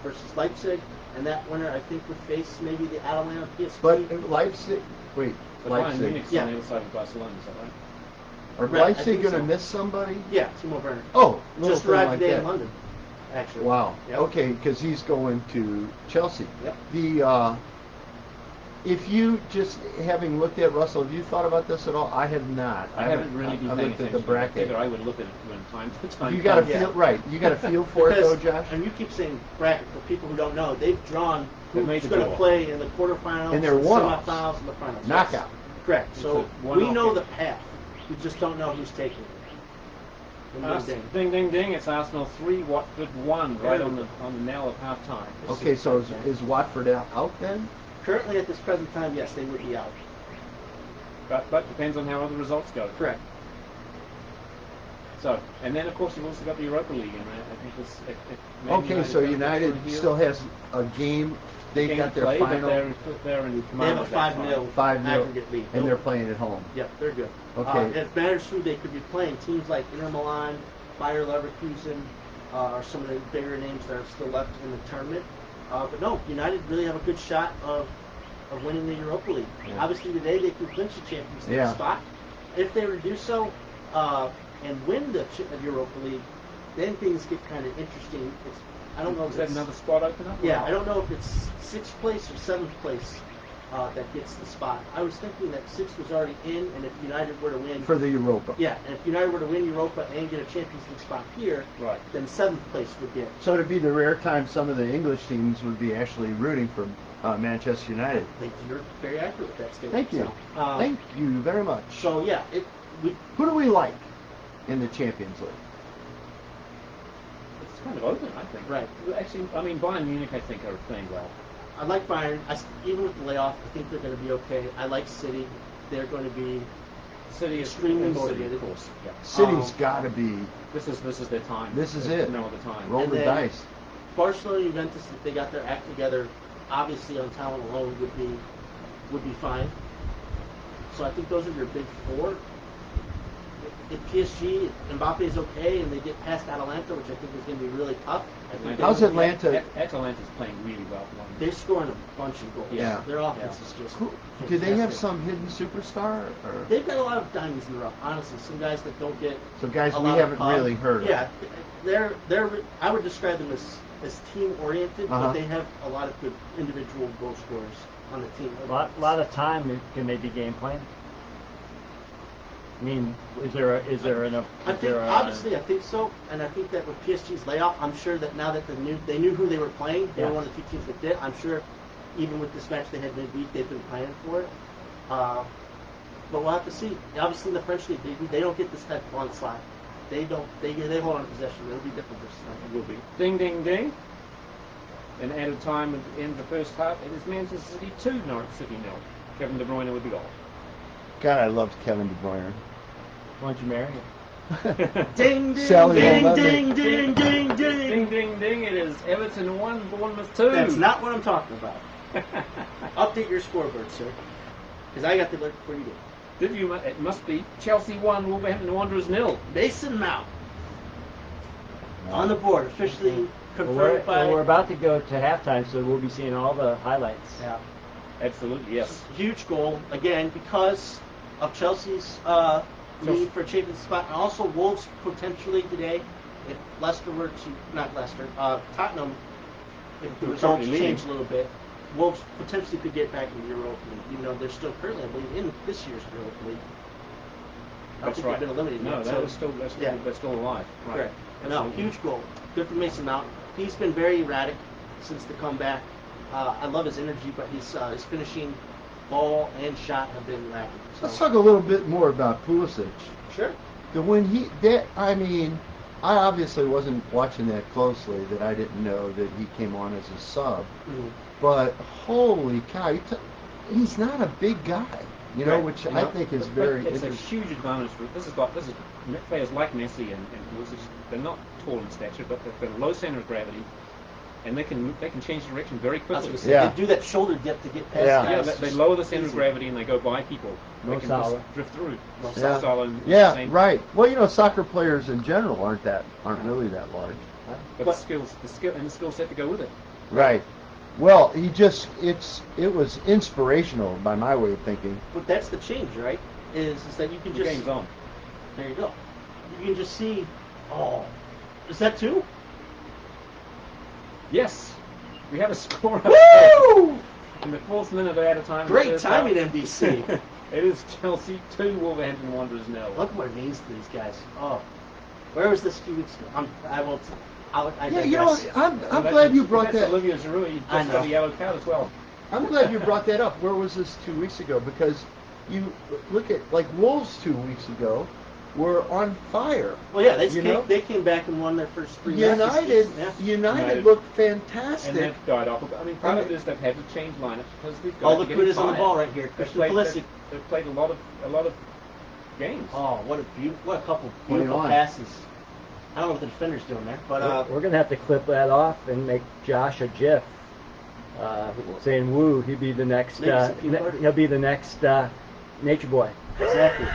versus Leipzig, and that winner, I think, would face maybe the Atalanta PSV. But Leipzig, wait, But Bayern Leipzig. Munich's Yeah. on the other side of Barcelona, is that right? Are Right, I Leipzig think going to so. miss somebody? Yeah, Timo Werner. Oh, little Just thing arrived like today that. in London, actually. Wow. Yep. Okay, because he's going to Chelsea. Yep. The if you just having looked at Russell, have you thought about this at all? I have not. I haven't really been I paying looked at attention. the bracket. I figured I would look at it when time to time. You got to comes. Yeah. feel right. You got to feel for it, though, Josh. And you keep saying bracket, for people who don't know, they've drawn They've made who's the going to draw. play in the quarterfinals, And they're the one-offs. semifinals, and the finals. Yes. Knockout. Correct. It's So a one-off we know game. the path. We just don't know who's taking it. Ding, ding, ding! It's Arsenal 3, Watford 1, right on the nail of half time. Okay, so is Watford out then? Currently, at this present time, yes, they would be out. But depends on how other results go. Correct. So, and then of course you've also got the Europa League, and I think this. maybe Okay, so don't United get through here. still has a game. They Game got to their play, but final they're in They command have a of that 5-0 5-0, aggregate lead. and they're playing at home. Yep, they're good. Okay. If it matters who they could be playing, teams like Inter Milan, Bayer Leverkusen are some of the bigger names that are still left in the tournament. But no, United really have a good shot of winning the Europa League. Yeah. Obviously today they could clinch the Champions League Yeah. spot. If they were to do so and win the Europa League, then things get kind of interesting. I don't know if Is that it's another spot open up? yeah, I don't know if it's 6th place or 7th place that gets the spot. I was thinking that 6th was already in, and if United were to win, For the Europa. yeah, and if United were to win Europa and get a Champions League spot here, Right. then 7th place would get. So it'd be the rare time some of the English teams would be actually rooting for Manchester United. You're very accurate with that statement. Thank you. So, Thank you very much. So yeah, Who do we like in the Champions League? It's kind of open, I think. Right. Well, actually, I mean, Bayern Munich, I think, are playing well. I like Bayern. Even with the layoff, I think they're going to be okay. I like City. They're going to be City is extremely and City, motivated. of course. Yeah. City's got to be. This is their time. This is There's it. No other time. Roll And the then- dice. Barcelona, Juventus, if they got their act together, obviously on talent alone would be fine. So I think those are your big four. If PSG, Mbappe is okay, and they get past Atalanta, which I think is going to be really tough. How's Atlanta? Atalanta's playing really well. They're scoring a bunch of goals. Yeah. Their offense is just. Do they have fantastic. some hidden superstar? Or? They've got a lot of diamonds in the rough. Honestly, some guys that don't get. Some guys a we lot of haven't pub. really heard of. Yeah, they're. I would describe them as team oriented, Uh-huh. but they have a lot of good individual goal scorers on the team. A lot of time can they be game plan? I mean, is there enough? I think obviously I think so, and I think that with PSG's layoff, I'm sure that now that they knew who they were playing, they were one of the two teams that did. I'm sure, even with this match they had midweek, they've been planning for it. But we'll have to see. Obviously, in the French league, they don't get this type of onslaught. They don't. They hold on to possession. It'll be different this time. It will be. Ding, ding, ding. And added time at the end of the first half, it is Manchester City 2, Norwich City 0. Kevin De Bruyne with the goal. God, I loved Kevin De Bruyne. Why don't you marry him? Ding, ding, Sally ding, will love ding, me. ding, ding, ding. Ding, ding, ding. It is Everton 1, Bournemouth 2. That's not what I'm talking about. Update your scoreboard, sir, because I got the alert before you did. Did you? It must be Chelsea 1, Wolverhampton Wanderers 0. Mason Mount on the board, officially confirmed We're by. about to go to halftime, so we'll be seeing all the highlights. Yeah. Absolutely, yes. Huge goal again because of Chelsea's need for a Champions spot, and also Wolves potentially today, if Leicester were to Tottenham, if the results change a little bit, Wolves potentially could get back in the Europa League. Even though they're still currently, I believe, in this year's Europa League. I don't That's think right. they've been eliminated No, yet. they're still alive. Right. Correct. No, Absolutely. huge goal. Good for Mason Mount. He's been very erratic since the comeback. I love his energy, but his finishing, ball and shot have been lacking. So. Let's talk a little bit more about Pulisic. Sure. I obviously wasn't watching that closely, that I didn't know that he came on as a sub. Mm-hmm. But holy cow, he's not a big guy, Right. which You I know, think is but very it's a interesting. huge advantage for this is players like Messi and Pulisic. They're not tall in stature, but they've got a low center of gravity, and they can change direction very I was quickly. gonna say, Yeah. They do that shoulder dip to get past Yeah. Yeah, guys. they lower the center of gravity and they go by people. No They can Salah. just drift through. No Yeah. Salah and Yeah, same. right. Well, soccer players in general aren't really that large. But the skill set to go with it. Right. Well, it was inspirational by my way of thinking. But that's the change, right? Is that you can The just game's on. There you go. You can just see. Oh, is that two? Yes, we have a score up Woo! in the fourth minute of added time. Great timing, NBC. It is Chelsea 2, Wolverhampton Wanderers 0. Look what it means to these guys. Oh, where was this 2 weeks ago? I Yeah, digress. I'm glad you brought That's that. Olivier Giroud. He I just got know. a yellow card as well. I'm glad you brought that up. Where was this 2 weeks ago? Because you look at Wolves 2 weeks ago were on fire. Well, yeah, know? they came back and won their first 3 matches. Yeah. United looked fantastic. And they've died off. I mean, part of it is they've had to change lineups because they've got Oh, to look get who it is him on the fired. ball right here. They've Christian played, Pulisic. they've played a lot of games. Oh, what a couple beautiful 21. passes. I don't know what the defender's doing there, but We're going to have to clip that off and make Josh a GIF saying "woo." He'll be the next. Maybe some peanut butter? He'll be the next Nature Boy. exactly.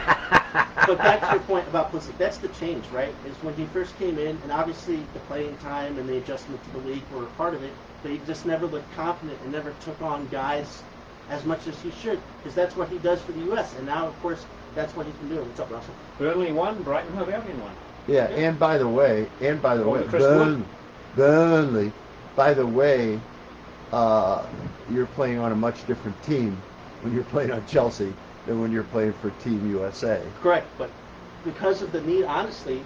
But back to your point about Pulisic, that's the change, right? Is when he first came in, and obviously the playing time and the adjustment to the league were a part of it, but he just never looked confident and never took on guys as much as he should, because that's what he does for the U.S. And now, of course, that's what he's been doing. What's up, Russell? Burnley won, Brighton Hove Albion won. Yeah, and by the way, the Chris Burnley. By the way, you're playing on a much different team when you're playing on Chelsea than when you're playing for Team USA. Correct, but because of the need, honestly,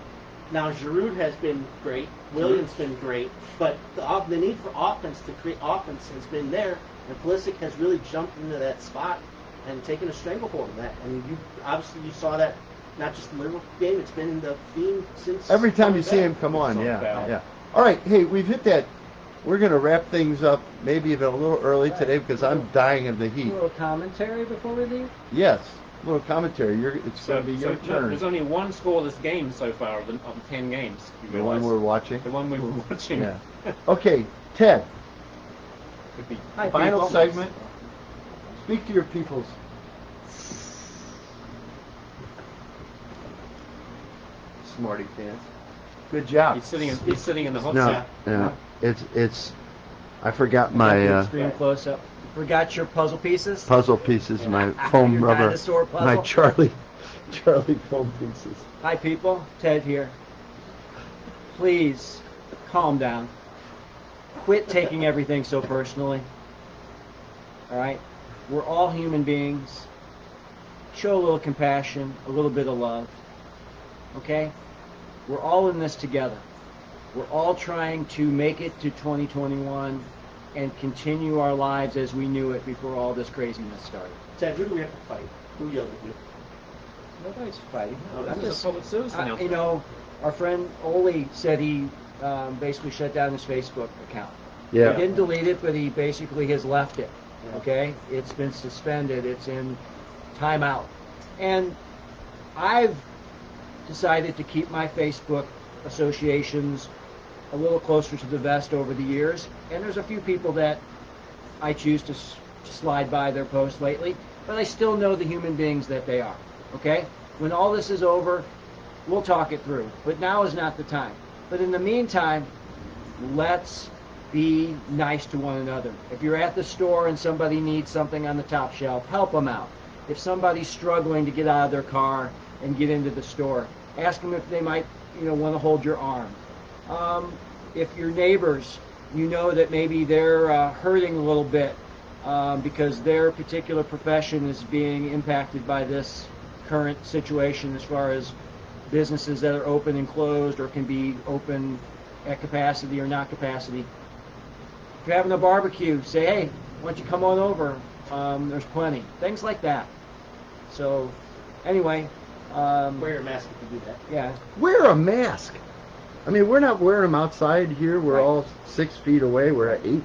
now Giroud has been great, Williams been great, but the need for offense to create offense has been there, and Pulisic has really jumped into that spot and taken a stranglehold of that. And you saw that not just in the Liverpool game; it's been in the theme since. Every time you coming see back. him come on, It's yeah, not bad. yeah. All right, hey, we've hit that. We're going to wrap things up maybe even a little early today because I'm dying of the A heat. little commentary before we leave. Yes, a little commentary. It's going to be your no, turn. there's only one scoreless game so far of the 10 games. You The one realise? we're watching. The one we were watching. Yeah. Okay, Ted. Could be Hi, Final people. segment. Speak to your peoples. smarty pants. Good job. He's sitting in the hot No, seat. no, it's. I forgot my Extreme close up. Forgot your puzzle pieces. puzzle pieces, my foam Your rubber, dinosaur puzzle? my Charlie foam pieces. Hi, people. Ted here. Please calm down. Quit taking everything so personally. All right? We're all human beings. Show a little compassion, a little bit of love. Okay? We're all in this together. We're all trying to make it to 2021 and continue our lives as we knew it before all this craziness started. Ted, who do we have to fight? Who yelled at you? Nobody's fighting. This is a public service announcement. You know, our friend Oli said he basically shut down his Facebook account. Yeah. He didn't delete it, but he basically has left it. Okay? It's been suspended. It's in timeout. And I've decided to keep my Facebook associations a little closer to the vest over the years. And there's a few people that I choose to slide by their posts lately, but I still know the human beings that they are. Okay? When all this is over, we'll talk it through. But now is not the time. But in the meantime, let's be nice to one another. If you're at the store and somebody needs something on the top shelf, help them out. If somebody's struggling to get out of their car and get into the store, ask them if they might, want to hold your arm. If your neighbors, you know that maybe they're hurting a little bit because their particular profession is being impacted by this current situation as far as businesses that are open and closed or can be open at capacity or not capacity. If you're having a barbecue, say, hey, why don't you come on over? There's plenty. Things like that. So, anyway. Wear your mask if you do that. Yeah. Wear a mask. I mean, we're not wearing them outside here. We're Right. all 6 feet away. We're at 8,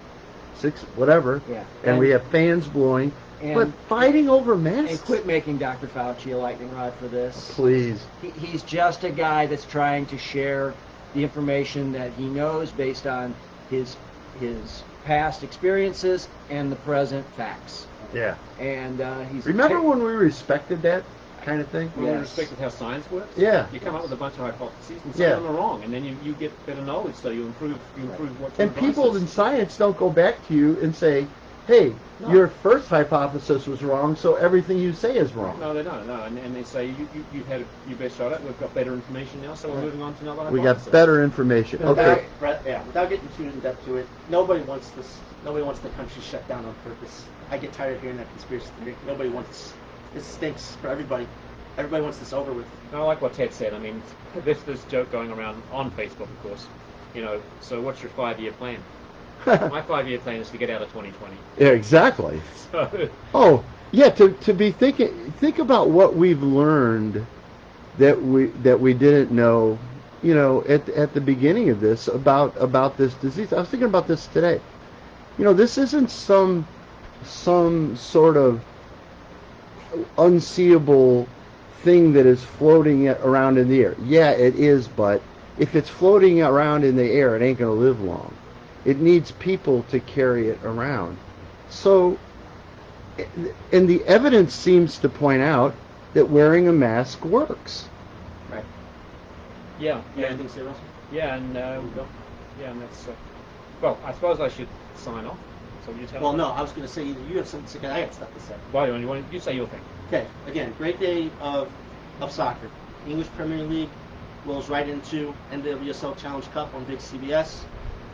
6, whatever. Yeah. And we have fans blowing. And- But fighting over masks? And quit making Dr. Fauci a lightning rod for this. Please. He's just a guy that's trying to share the information that he knows based on his past experiences and the present facts. Yeah. And he's Remember when we respected that kind of thing? We Yes. respected how science works. Yeah. You come up with a bunch of hypotheses, and some Yeah. of them are wrong, and then you get better knowledge, so you improve what. And people in science don't go back to you and say, hey, your first hypothesis was wrong, so everything you say is wrong. No, they don't. No, and they say you've had your best shot at it. We've got better information now, so we're moving on to another We hypothesis. got better information. Okay. Without getting too in depth to it, nobody wants this. Nobody wants the country shut down on purpose. I get tired of hearing that conspiracy theory. Nobody wants. It stinks for everybody. Everybody wants this over with. I like what Ted said. I mean, this joke going around on Facebook, of course. So what's your 5-year plan? My 5-year plan is to get out of 2020. Yeah, exactly. So, Oh, yeah. To be think about what we've learned that we didn't know. At the beginning of this about this disease. I was thinking about this today. This isn't some sort of unseeable thing that is floating around in the air. Yeah, it is, but if it's floating around in the air, it ain't going to live long. It needs people to carry it around. So, and the evidence seems to point out that wearing a mask works. Right. yeah, You yeah, have anything to say, Russell? yeah, and that's. Well, I suppose I should sign off. So you tell. Well, no. I was going to say either you have something to say. I got stuff to say. Why you say your thing? Okay, again, great day of soccer. English Premier League rolls right into NWSL Challenge Cup on Big CBS.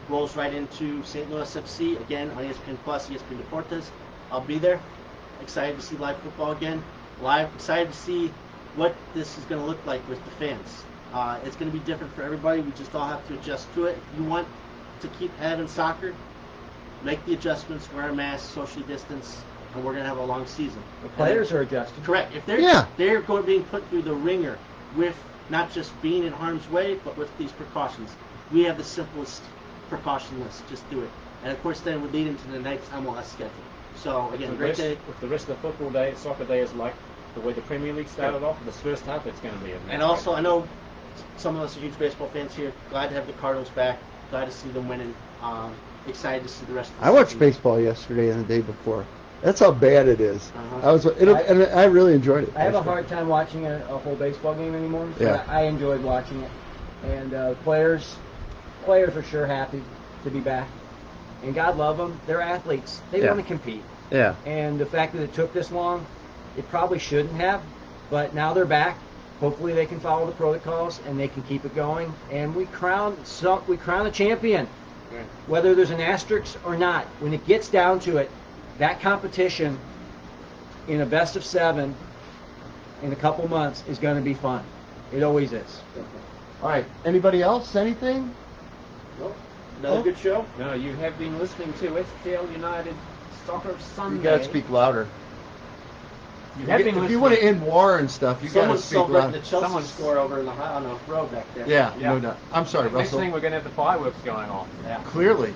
Rolls right into St. Louis FC, again, on ESPN Plus, ESPN Deportes. I'll be there. Excited to see live football again. Excited to see what this is going to look like with the fans. It's going to be different for everybody. We just all have to adjust to it. If you want to keep having soccer, make the adjustments, wear a mask, socially distance, and we're going to have a long season. The players are adjusting. Correct. If they're going being put through the ringer with not just being in harm's way, but with these precautions. We have the simplest precaution list. Just do it. And of course, then it would lead into the next MLS schedule. So again, great day. If the rest of the football day, soccer day is like the way the Premier League started off, this first half it's going to be. And also, I know some of us are huge baseball fans here. Glad to have the Cardinals back. Glad to see them winning. Excited to see the rest of the I watched season. baseball yesterday and the day before. That's how bad it is. Uh-huh. And I really enjoyed it. I have a hard time watching a whole baseball game anymore. Yeah. But I enjoyed watching it, and players are sure happy to be back. And God love them, they're athletes. They Yeah. want to compete. Yeah. And the fact that it took this long, it probably shouldn't have. But now they're back. Hopefully they can follow the protocols and they can keep it going. And we crown a champion, whether there's an asterisk or not. When it gets down to it, that competition in a best of 7 in a couple months is going to be fun. It always is. All right. Anybody else? Anything? Nope. Another good show. No, you have been listening to STL United Soccer Sunday. You gotta speak louder. You have been If listening. you want to end war and stuff, you gotta Someone's speak celebrating louder. the Chelsea Someone's- score over on the road back there. Yeah, Yeah. no doubt. I'm sorry, Next Russell. thing, we're going to have the fireworks going on. Yeah. Clearly.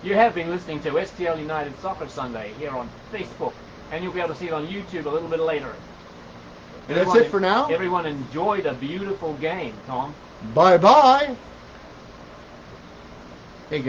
You have been listening to STL United Soccer Sunday here on Facebook, and you'll be able to see it on YouTube a little bit later. And that's it for now? Everyone enjoyed a beautiful game, Tom. Bye-bye. Hey, guys.